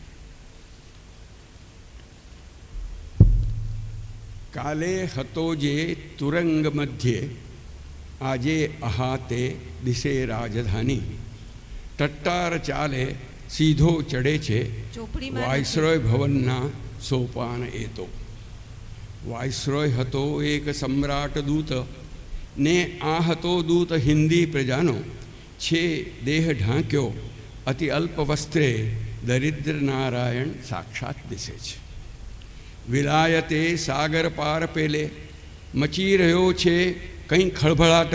C: કાલે હતો જે તુરંગ મધ્યે આજે અહાતે દિશે રાજધાની, ટટ્ટાર ચાલે સીધો ચડે છે
B: ચોપડીમાં
C: વાઇસરોય ભવનના સોપાન એ તો. વાઇસરોય હતો એક સમ્રાટ દૂત, ને આ હતો દૂત હિન્દી પ્રજાનો, છે દેહ ઢાંક્યો અતિ અલ્પ વસ્ત્રે, દરિદ્ર નારાયણ સાક્ષાત દિશે છે. વિલાયતે સાગર પાર પેલે મચી રહ્યો છે કંઈ ખળભળાટ,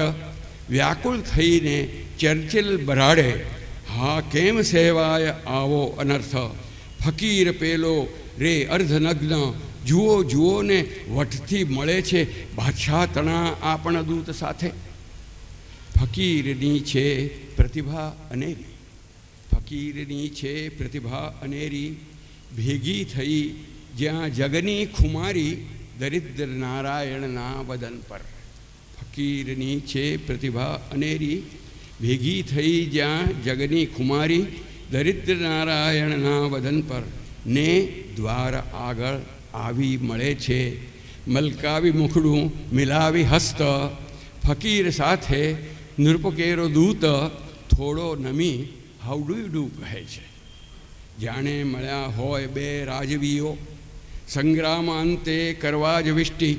C: વ્યાકુળ થઈને ચર્ચિલ બરાડે, હા કેમ સહેવાય આવો અનર્થ. ફકીર પેલો રે અર્ધનગ્ન, જુઓ જુઓ ને વટથી મળે છે બાદશાહ તણા આપણા દૂત સાથે. ફકીરની છે પ્રતિભા અનેરી, ફકીરની છે પ્રતિભા અનેરી, ભેગી થઈ જ્યાં જગની ખુમારી, દરિદ્ર નારાયણના વદન પર. ફકીરની છે પ્રતિભા અનેરી, ભેગી થઈ જ્યાં જગની ખુમારી, દરિદ્ર નારાયણના વદન પર. ને દ્વાર આગળ આવી મળે છે મલકાવી મુખડું મિલાવી હસ્ત, ફકીર સાથે નૃપકેરો દૂત, થોડો નમી હાઉડુડું કહે છે. જાણે મળ્યા હોય બે રાજવીઓ, સંગ્રામ અંતે કરવા જ વિષ્ટિ,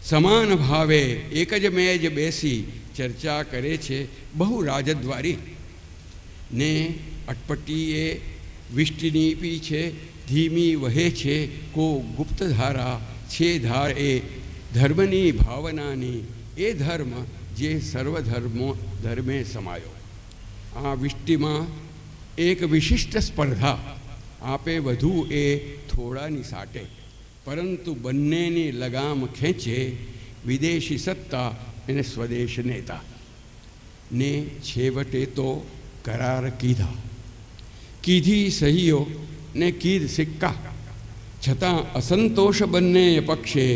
C: સમાન ભાવે એક જ મેજ બેસી ચર્ચા કરે છે બહુ રાજદ્વારી. ને અટપટીએ વિષ્ટિની પી છે, ધીમી વહે છે કો ગુપ્ત ધારા, છે ધાર એ ધર્મની ભાવનાની, એ ધર્મ જે ધર્મે સમાયો. આ વિષ્ટિમાં એક વિશિષ્ટ સ્પર્ધા આપે વધુ એ થોડાની સાટે, પરંતુ બંનેની લગામ ખેંચે વિદેશી સત્તા અને સ્વદેશ નેતા. ને છેવટે તો કરાર કીધા, કીધી સહીઓ ને કીધ સિક્કા, છતાં અસંતોષ બંને પક્ષે,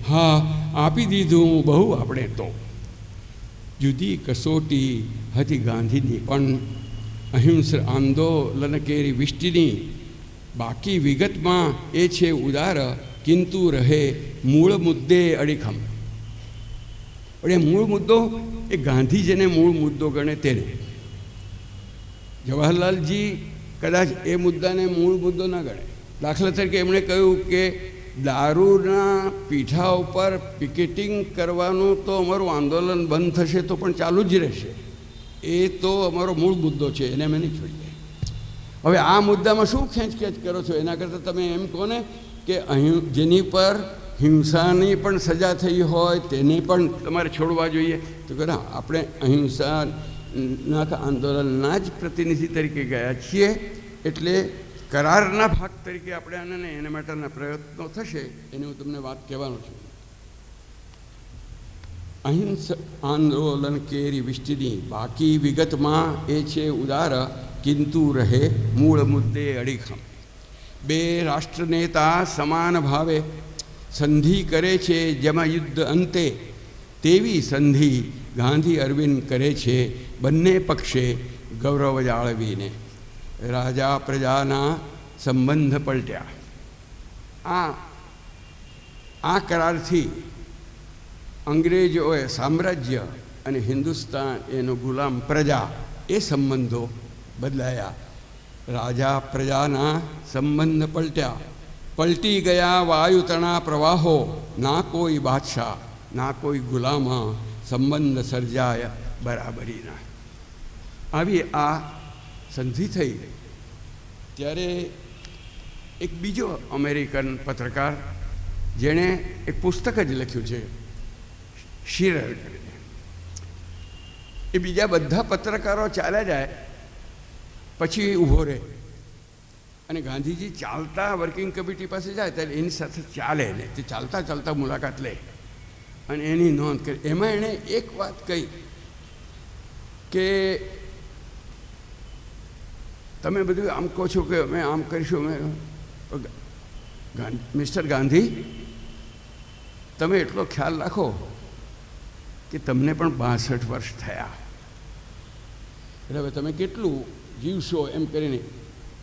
C: હા આપી દીધું બહુ આપણે તો. જુદી કસોટી હતી ગાંધીની પણ, અહિંસક આંદોલન કેરી વિષ્ટિની, બાકી વિગતમાં એ છે ઉદાર, કિંતુ રહે મૂળ મુદ્દે અડીખમ. પણ એ મૂળ મુદ્દો એ ગાંધી જેને મૂળ મુદ્દો ગણે તેને. જવાહરલાલજી કદાચ એ મુદ્દાને મૂળ મુદ્દો ના ગણે. દાખલા તરીકે એમણે કહ્યું કે દારૂના પીઠા ઉપર પિકેટિંગ કરવાનું તો અમારું આંદોલન બંધ થશે તો પણ ચાલુ જ રહેશે, એ તો અમારો મૂળ મુદ્દો છે, એને અમે નહીં છોડીએ. હવે આ મુદ્દામાં શું ખેંચખેંચ કરો છો? એના કરતાં તમે એમ કહો ને કે અહીં જેની પર હિંસાની પણ સજા થઈ હોય તેને પણ તમારે છોડવા જોઈએ. તો કે ના, આપણે અહિંસાના આંદોલનના જ પ્રતિનિધિ તરીકે ગયા છીએ, એટલે કરારના ભાગ તરીકે આપણે આને એના માટેના પ્રયત્નો થશે, એની હું તમને વાત કહેવાનો છું. અહિંસક આંદોલન કેરી વિષ્ટિની, બાકી વિગતમાં એ છે ઉદાર, કિંતુ રહે મૂળ મુદ્દે અડીખમ. બે રાષ્ટ્રનેતા સમાન ભાવે સંધિ કરે છે જેમાં યુદ્ધ અંતે, તેવી સંધિ ગાંધી અરવિંદ કરે છે બંને પક્ષે ગૌરવ જાળવીને. રાજા પ્રજાના સંબંધ પલટ્યા. આ કરારથી અંગ્રેજોએ સામ્રાજ્ય અને હિન્દુસ્તાન એનો ગુલામ પ્રજા, એ સંબંધો બદલાયા. રાજા પ્રજાના સંબંધ પલટ્યા, પલટી ગયા વાયુતણા પ્રવાહો, ના કોઈ બાદશાહ ના કોઈ ગુલામા, સંબંધ સર્જાય બરાબરીના. આવી આ સંધિ થઈ ત્યારે એક બીજો અમેરિકન પત્રકાર, જેણે એક પુસ્તક જ લખ્યું છે શીરર કરીને, એ બીજા બધા પત્રકારો ચાલ્યા જાય પછી ઊભો રહે અને ગાંધીજી ચાલતા વર્કિંગ કમિટી પાસે જાય ત્યારે એની સાથે ચાલે ને તે ચાલતા ચાલતા મુલાકાત લે અને એની નોંધ કરી. એમાં એણે એક વાત કહી કે તમે બધું આમ કહો છો કે અમે આમ કરીશું, અમે મિસ્ટર ગાંધી, તમે એટલો ખ્યાલ રાખો કે તમને પણ 62 વર્ષ થયા, એટલે હવે તમે કેટલું જીવશો એમ કરીને.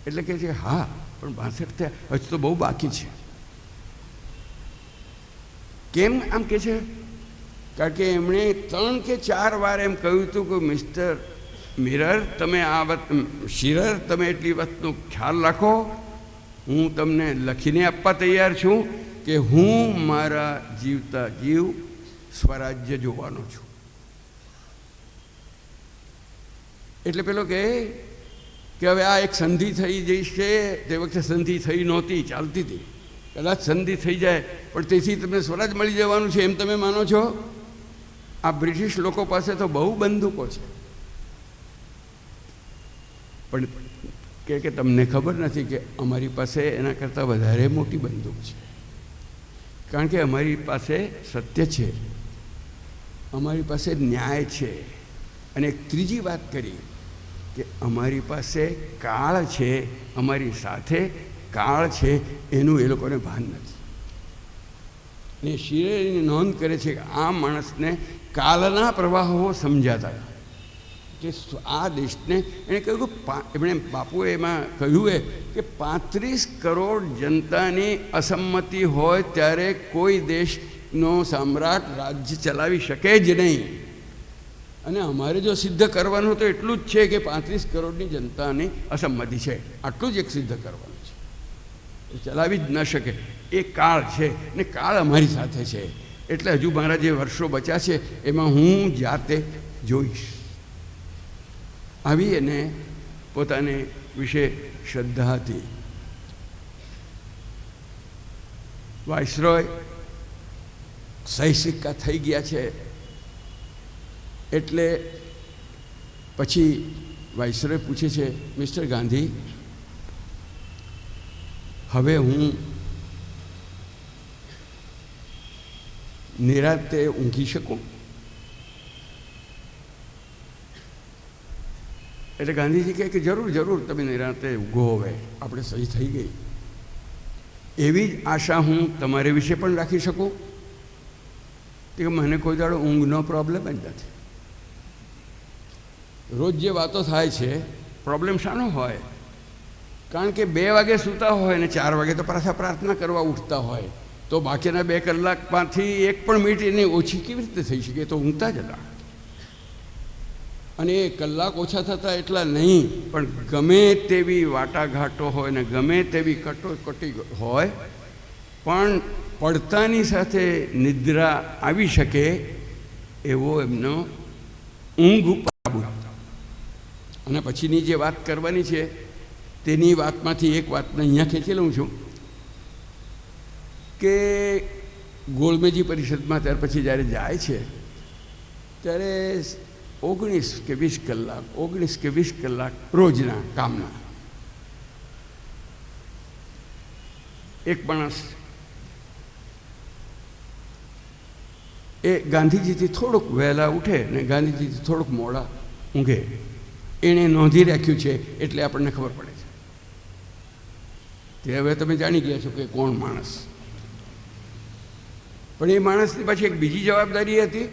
C: એટલે કે છે હા પણ 62 થયા, હજુ તો બહુ બાકી છે. કેમ આમ કે છે? કારણ કે એમણે 3 કે 4 વાર એમ કહ્યું હતું કે મિસ્ટર મિરર, તમે આ વાત, શિરર, તમે એટલી વાતનો ખ્યાલ રાખો, હું તમને લખીને આપવા તૈયાર છું કે હું મારા જીવતા જીવ સ્વરાજ્ય જોવાનો છું. એટલે પેલો કે હવે આ એક સંધિ થઈ જશે. તે વખતે સંધિ થઈ નહોતી, ચાલતી હતી. કદાચ સંધિ થઈ જાય પણ તેથી તમને સ્વરાજ મળી જવાનું છે એમ તમે માનો છો? આ બ્રિટિશ લોકો પાસે તો બહુ બંદૂકો છે, પણ કે તમને ખબર નથી કે અમારી પાસે એના કરતાં વધારે મોટી બંદૂક છે. કારણ કે અમારી પાસે સત્ય છે, અમારી પાસે ન્યાય છે, અને એક ત્રીજી વાત કરી કે અમારી પાસે કાળ છે, અમારી સાથે કાળ છે, એનું એ લોકોને ભાન નથી. ને શિરેની નોંધ કરે છે કે આ માણસને કાલના પ્રવાહો સમજાતા કે આ દેશને એણે કહ્યું કે એમણે બાપુએ એમાં કહ્યું કે 35 કરોડ જનતાની અસંમતિ હોય ત્યારે કોઈ દેશનો સમ્રાટ રાજ્ય ચલાવી શકે જ નહીં. અને અમારે જો સિદ્ધ કરવાનું તો એટલું જ છે કે 35 કરોડની જનતાની અસંમતિ છે, આટલું જ એક સિદ્ધ કરવાનું છે. એ ચલાવી જ ન શકે. એ કાળ છે ને કાળ અમારી સાથે છે. એટલે હજુ મારા જે વર્ષો બચ્યા છે એમાં હું જાતે જોઈશ. આવી એને પોતાને વિશે શ્રદ્ધા હતી. વાઇસરોય સહી સિક્કા થઈ ગયા છે એટલે પછી વાઇસરોય પૂછે છે, મિસ્ટર ગાંધી, હવે હું નિરાંતે ઊંઘી શકું? એટલે ગાંધીજી કહે કે જરૂર જરૂર, તમે નિરાંતે ઊંઘો, હવે આપણે સહી થઈ ગઈ. એવી જ આશા હું તમારે વિશે પણ રાખી શકું કે મને કોઈ દાડો ઊંઘનો પ્રોબ્લેમ જ નથી. રોજ જે વાતો થાય છે, પ્રોબ્લેમ શાનો હોય? કારણ કે 2 વાગે સૂતા હોય ને 4 વાગે તો પાછા પ્રાર્થના કરવા ઉઠતા હોય, તો બાકીના 2 કલાકમાંથી 1 પણ મિનિટ એની ઓછી કેવી રીતે થઈ શકે? તો ઊંઘતા જ હતા. અને એ કલાક ઓછા થતા એટલા નહીં, પણ ગમે તેવી વાટાઘાટો હોય ને ગમે તેવી કટોકટી હોય પણ પડતાની સાથે નિદ્રા આવી શકે એવો એમનો ઊંઘ ઉપર કાબુ રાખતા. અને પછીની જે વાત કરવાની છે તેની વાતમાંથી એક વાતને અહીંયા ખેંચી લઉં છું કે ગોળમેજી પરિષદમાં ત્યાર પછી જ્યારે જાય છે ત્યારે 19 કે 20 કલાક રોજના કામના એક માણસ એ ગાંધીજીથી થોડુંક વહેલા ઉઠે ને ગાંધીજીથી થોડુંક મોડા ઊંઘે, એણે નોંધી રાખ્યું છે એટલે આપણને ખબર પડે છે. તે હવે તમે જાણી ગયા છો કે કોણ માણસ. પણ એ માણસની પાછી એક બીજી જવાબદારી હતી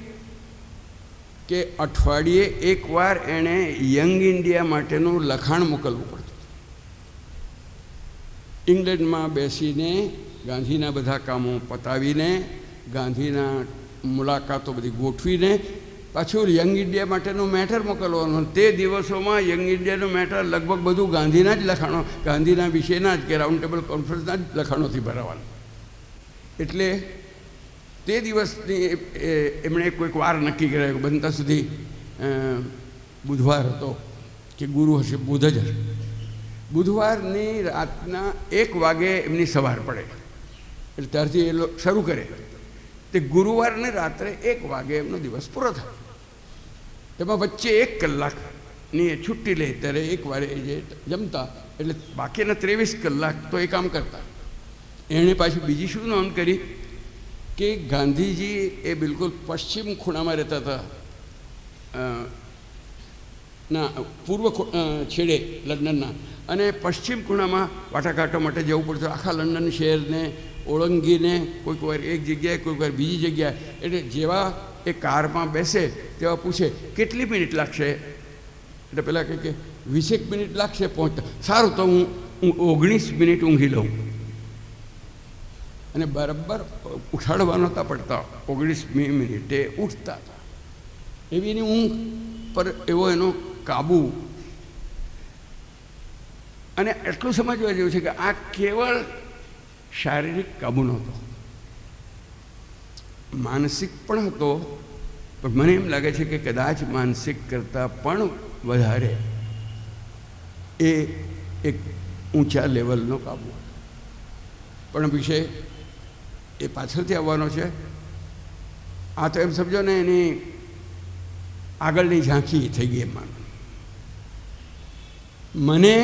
C: કે અઠવાડિયે એકવાર એણે યંગ ઇન્ડિયા માટેનું લખાણ મોકલવું પડતું. ઇંગ્લેન્ડમાં બેસીને ગાંધીના બધા કામો પતાવીને, ગાંધીના મુલાકાતો બધી ગોઠવીને પાછું યંગ ઇન્ડિયા માટેનું મેટર મોકલવાનું. તે દિવસોમાં યંગ ઇન્ડિયાનું મેટર લગભગ બધું ગાંધીના જ લખાણો, ગાંધીના વિશેના જ કે રાઉન્ડ ટેબલ કોન્ફરન્સના જ લખાણોથી ભરાવાનું. એટલે તે દિવસની એમણે કોઈક વાર નક્કી કર્યો, બનતા સુધી બુધવાર હતો કે ગુરુ હશે, બુધ જ હશે. બુધવારની રાતના 1 વાગે એમની સવાર પડે એટલે ત્યારથી એ શરૂ કરે. તે ગુરુવારને રાત્રે 1 વાગે એમનો દિવસ પૂરો થાય. તેમાં વચ્ચે 1 કલાકની છુટ્ટી લે ત્યારે 1 વારે જે જમતા, એટલે બાકીના 23 કલાક તો એ કામ કરતા. એણે પાછી બીજી શું નોંધ કરી કે ગાંધીજી એ બિલકુલ પશ્ચિમ ખૂણામાં રહેતા હતા, ના પૂર્વ છેડે લંડનના, અને પશ્ચિમ ખૂણામાં વાટાઘાટો માટે જવું પડતું. આખા લંડન શહેરને ઓળંગીને કોઈક વાર એક જગ્યાએ, કોઈક વાર બીજી જગ્યાએ. એટલે જેવા એ કારમાં બેસે તેવા પૂછે કેટલી મિનિટ લાગશે? એટલે પેલા કહે કે 20 મિનિટ લાગશે પહોંચતા. સારું, તો હું 19 મિનિટ ઊંઘી લઉં. અને બરાબર ઉઠાડવા નહોતા પડતા, 19મી મિનિટે ઉઠતા હતા. એવી એની ઊંઘ પર એવો એનો કાબુ. અને એટલું સમજવા જેવું છે કે આ કેવળ શારીરિક કાબુ નહોતો, માનસિક પણ હતો. પણ મને એમ લાગે છે કે કદાચ માનસિક કરતાં પણ વધારે એ એક ઊંચા લેવલનો કાબુ હતો. પણ વિષય એ પાછળથી આવવાનો છે. આ તો એમ સમજો ને એની આગળની ઝાંખી થઈ ગઈ. એમ મને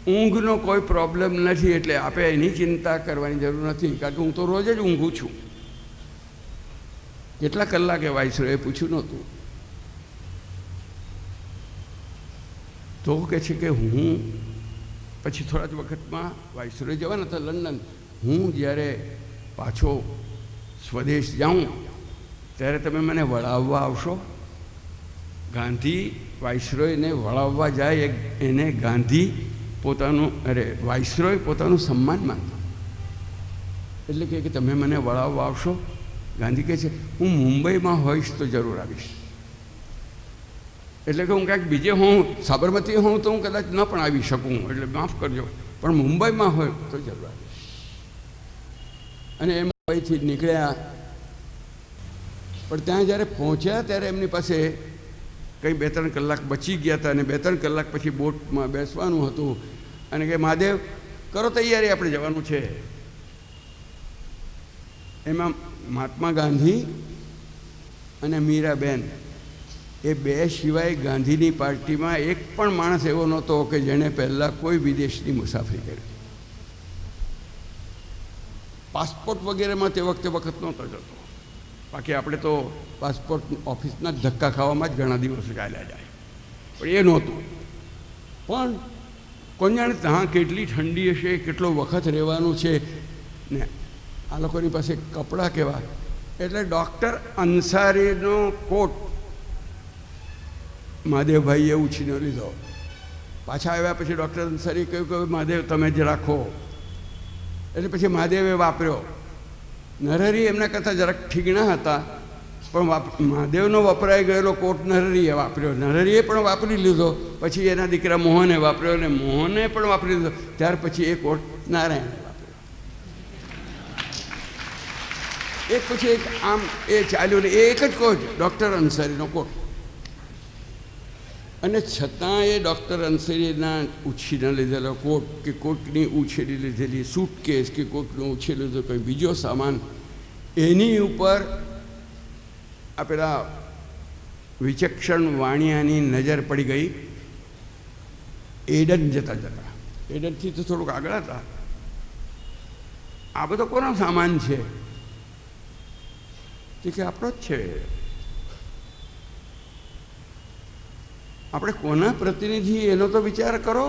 C: ઊંઘનો કોઈ પ્રોબ્લેમ નથી, એટલે આપણે એની ચિંતા કરવાની જરૂર નથી, કારણ કે હું તો રોજ જ ઊંઘું છું. કેટલા કલાકે વાઇસરોએ પૂછ્યું નહોતું. તો કહે છે કે હું પછી થોડા જ વખતમાં વાઇસરોએ જવાના હતા લંડન. હું જ્યારે પાછો સ્વદેશ જાઉં ત્યારે તમે મને વળાવવા આવશો. ગાંધી વાઇસરોયને વળાવવા જાય, એને ગાંધી પોતાનું વાઇસરોય પોતાનું સન્માન માનતો. એટલે કે તમે મને વળાવવા આવશો. ગાંધી કહે છે હું મુંબઈમાં હોઈશ તો જરૂર આવીશ. એટલે કે હું ક્યાંક બીજે હોઉં, સાબરમતી હોઉં તો હું કદાચ ન પણ આવી શકું, એટલે માફ કરજો, પણ મુંબઈમાં હોય તો જરૂર આવીશ. અને એ મુંબઈથી નીકળ્યા. પણ ત્યાં જ્યારે પહોંચ્યા ત્યારે એમની પાસે કંઈ 2-3 કલાક બચી ગયા હતા, અને 2-3 કલાક પછી બોટમાં બેસવાનું હતું. અને કે મહાદેવ કરો તૈયારી, આપણે જવાનું છે. એમાં મહાત્મા ગાંધી અને મીરાબેન એ બે સિવાય ગાંધીની પાર્ટીમાં એક પણ માણસ એવો નહોતો કે જેણે પહેલાં કોઈ વિદેશની મુસાફરી કરી. પાસપોર્ટ વગેરેમાં તે વખત નહોતો જતો. બાકી આપણે તો પાસપોર્ટ ઓફિસના જ ધક્કા ખાવામાં જ ઘણા દિવસો ચાલ્યા જાય, પણ એ નહોતું. પણ કોણ જાણે ત્યાં કેટલી ઠંડી હશે, કેટલો વખત રહેવાનું છે ને આ લોકોની પાસે કપડાં કેવા. એટલે ડૉક્ટર અંસારીનો કોટ મહાદેવભાઈએ ઉછીનો લીધો. પાછા આવ્યા પછી ડૉક્ટર અંસારી કહ્યું કે મહાદેવ તમે જ રાખો. એટલે પછી મહાદેવે વાપર્યો. નરહરી એમના કરતાં જરાક ઠીકણા હતા, પણ મહાદેવનો વપરાઈ ગયેલો કોટ નરહરીએ વાપર્યો. નરહરીએ પણ વાપરી લીધો. પછી એના દીકરા મોહને વાપર્યો, અને મોહને પણ વાપરી લીધો. ત્યાર પછી એ કોટ નારાયણે વાપર્યો. એક પછી એક આમ એ ચાલ્યું ને એ એક જ કોટ ડૉક્ટર અંસારીનો કોટ. અને છતાં એ ડૉક્ટર અંસારીના ઉછીને લીધેલો કોટ કે કોટની ઉછેરી લીધેલી સૂટકેસ કે કોટનો ઉછેરી લીધો કંઈ બીજો સામાન, એની ઉપર આ પેલા વિચક્ષણ વાણિયાની નજર પડી ગઈ. એડન જતા જતા, એડનથી તો થોડુંક આગળ હતા. આ બધો કોનો સામાન છે? કે આપણો જ છે. આપણે કોના પ્રતિનિધિ એનો તો વિચાર કરો.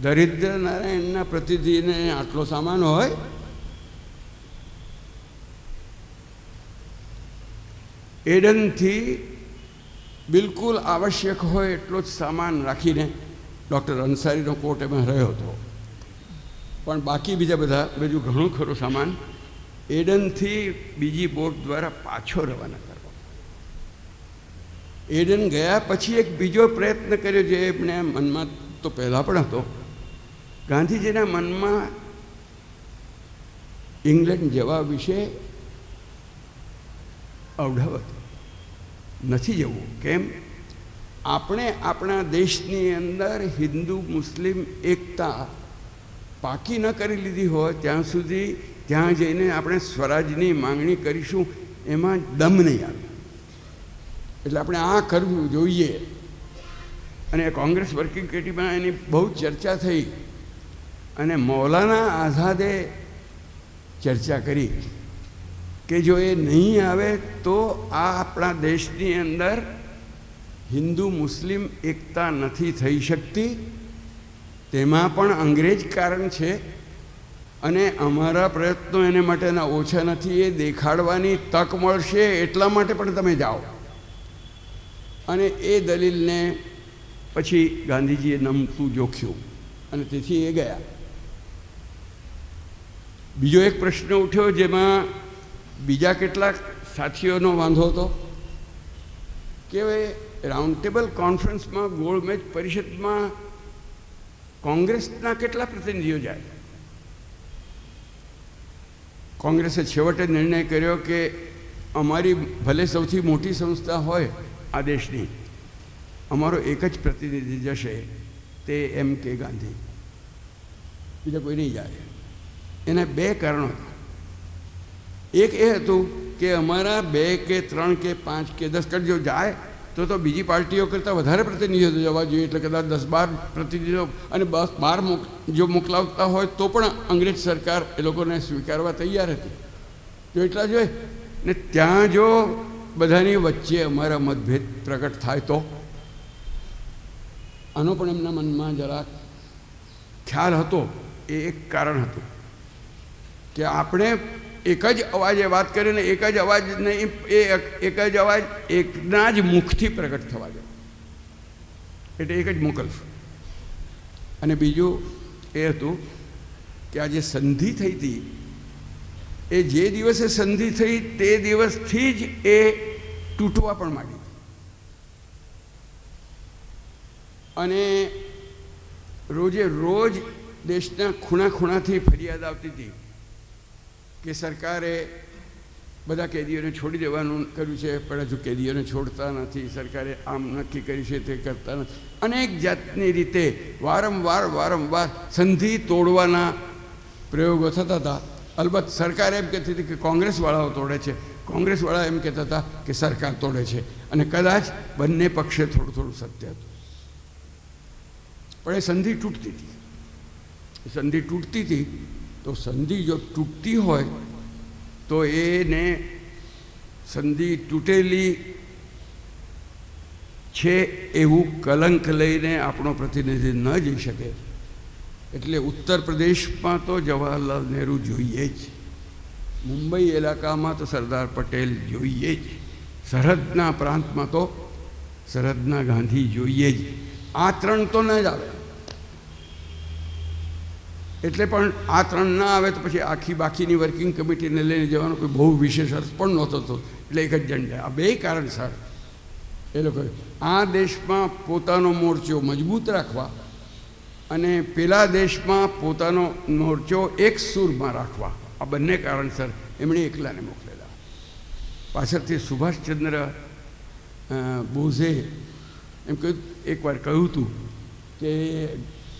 C: દરિદ્ર નારાયણના પ્રતિનિધિને આટલો સામાન હોય? એડનથી બિલકુલ આવશ્યક હોય એટલો જ સામાન રાખીને ડૉક્ટર અંસારીનો કોટ એમાં રહ્યો હતો. પણ બાકી બીજા બધા બીજું ઘણું ખરું સામાન એડનથી બીજી બોટ દ્વારા પાછો રવાના કરવા. એડન ગયા પછી એક બીજો પ્રયત્ન કર્યો, જે એમને મનમાં તો પહેલાં પણ હતો. ગાંધીજીના મનમાં ઇંગ્લેન્ડ જવા વિશે અવઢવ હતી. નથી જવું. કેમ? આપણે આપણા દેશની અંદર હિન્દુ મુસ્લિમ એકતા પાકી ન કરી લીધી હોય ત્યાં સુધી ત્યાં જઈને આપણે સ્વરાજની માંગણી કરીશું એમાં દમ નહીં આવે. એટલે આપણે આ કરવું જોઈએ. અને કોંગ્રેસ વર્કિંગ કમિટીમાં એની બહુ ચર્ચા થઈ, અને મૌલાના આઝાદે ચર્ચા કરી કે જો એ નહીં આવે તો આ આપણા દેશની અંદર હિન્દુ મુસ્લિમ એકતા નથી થઈ શકતી. તેમાં પણ અંગ્રેજ કારણ છે, અને અમારા પ્રયત્નો એને માટેના ઓછા નથી. એ દેખાડવાની તક મળશે એટલા માટે પણ તમે જાઓ. અને એ દલીલને પછી ગાંધીજીએ નમતું જોખ્યું, અને તેથી એ ગયા. બીજો એક પ્રશ્ન ઉઠ્યો જેમાં બીજા કેટલાક સાથીઓનો વાંધો હતો કે રાઉન્ડ ટેબલ કોન્ફરન્સમાં ગોળમેજ પરિષદમાં કોંગ્રેસના કેટલા પ્રતિનિધિઓ જાય. કોંગ્રેસે છેવટે નિર્ણય કર્યો કે અમારી ભલે સૌથી મોટી સંસ્થા હોય આ દેશની, અમારો એક જ પ્રતિનિધિ જશે, તે M.K. ગાંધી, બીજા કોઈ નહીં જાય. એના બે કારણો હતા. એક એ હતું કે અમારા 2 કે 3 કે 5 કે 10 જો જાય તો બીજી પાર્ટીઓ કરતાં વધારે પ્રતિનિધિઓ જવા જોઈએ. એટલે કદાચ 10-12 પ્રતિનિધિઓ અને 12 જો મોકલાવતા હોય તો પણ અંગ્રેજ સરકાર એ લોકોને સ્વીકારવા તૈયાર હતી. તો એટલા જ હોય ને ત્યાં જો બધાની વચ્ચે અમારા મતભેદ પ્રગટ થાય તો આનો પણ એમના મનમાં જરાક ખ્યાલ હતો. એ એક કારણ હતું કે આપણે એક જ અવાજે વાત કરીને એક જ અવાજ નહીં, એ એક જ અવાજ એકના જ મુખથી પ્રગટ થવા દે, એટલે એક જ મોકલશું. અને બીજું એ હતું કે આ જે સંધિ થઈ હતી એ જે દિવસે સંધિ થઈ તે દિવસથી જ એ તૂટવા પણ માંડી. અને રોજે રોજ દેશના ખૂણા ખૂણાથી ફરિયાદ આવતી હતી કે સરકારે બધા કેદીઓને છોડી દેવાનું કર્યું છે, પણ હજુ કેદીઓને છોડતા નથી, સરકારે આમ નક્કી કર્યું છે તે કરતા નથી. અનેક જાતની રીતે વારંવાર સંધિ તોડવાના પ્રયોગો થતા હતા. અલબત્ત સરકાર એમ કહેતી હતી કે કોંગ્રેસવાળાઓ તોડે છે, કોંગ્રેસવાળા એમ કહેતા હતા કે સરકાર તોડે છે, અને કદાચ બંને પક્ષે થોડું સત્ય હતું. પણ એ સંધિ તૂટતી હતી. સંધિ તૂટતી હતી તો સંધિ જો તૂટતી હોય તો એને સંધિ તૂટેલી છે એવું કલંક લઈને આપણો પ્રતિનિધિ ન જઈ શકે. એટલે ઉત્તર પ્રદેશમાં તો જવાહરલાલ નહેરુ જોઈએ જ, મુંબઈ ઇલાકામાં તો સરદાર પટેલ જોઈએ જ, સરહદના પ્રાંતમાં તો સરહદના ગાંધી જોઈએ જ. આ 3 તો ન જ આવે. એટલે પણ આ 3 ના આવે તો પછી આખી બાકીની વર્કિંગ કમિટીને લઈને જવાનો કોઈ બહુ વિશેષ અર્થ પણ નહોતો થતો. એટલે એક જ ઝંડા. આ 2 કારણસર એ લોકોએ આ દેશમાં પોતાનો મોરચો મજબૂત રાખવા અને પેલા દેશમાં પોતાનો મોરચો એક સૂરમાં રાખવા, આ બંને કારણસર એમણે એકલાને મોકલેલા. પાછળથી સુભાષચંદ્ર બોઝે એમ કહ્યું, એકવાર કહ્યું હતું કે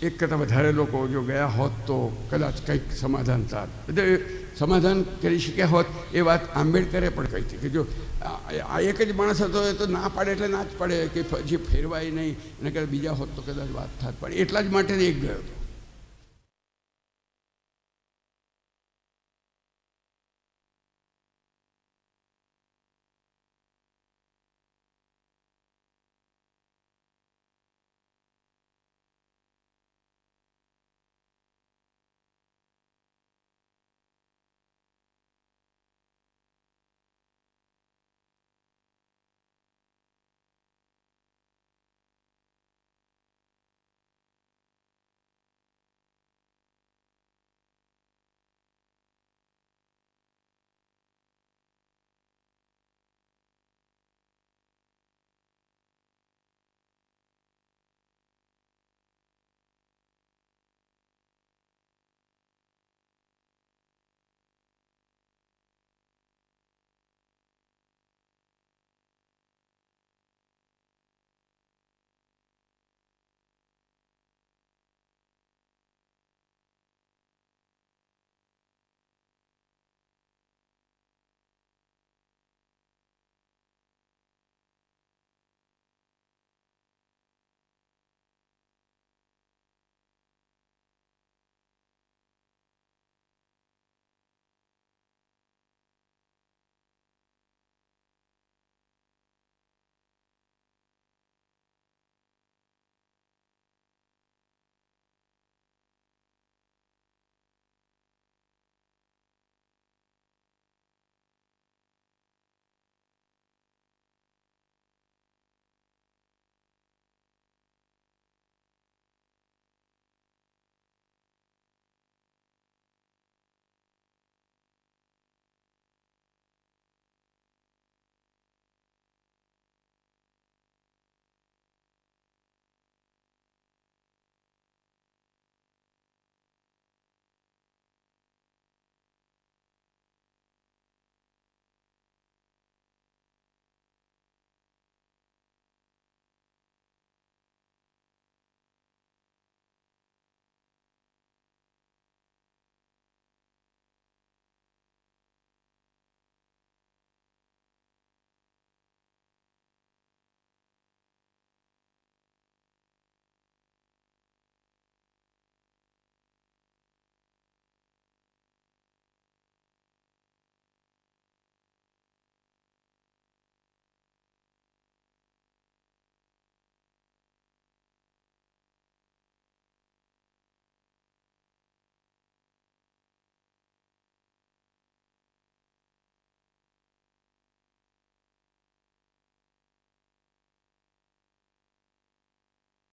C: એક કરતાં વધારે લોકો જો ગયા હોત તો કદાચ કંઈક સમાધાન થાત. સમાધાન કરી શક્યા હોત. એ વાત આંબેડકરે પણ કહી હતી કે જો આ એક જ માણસ હતો એ તો ના પાડે એટલે ના જ પાડે, કે પછી ફેરવાય નહીં, અને કદાચ બીજા હોત તો કદાચ વાત થાત. પણ એટલા જ માટે એક ગયો હતો.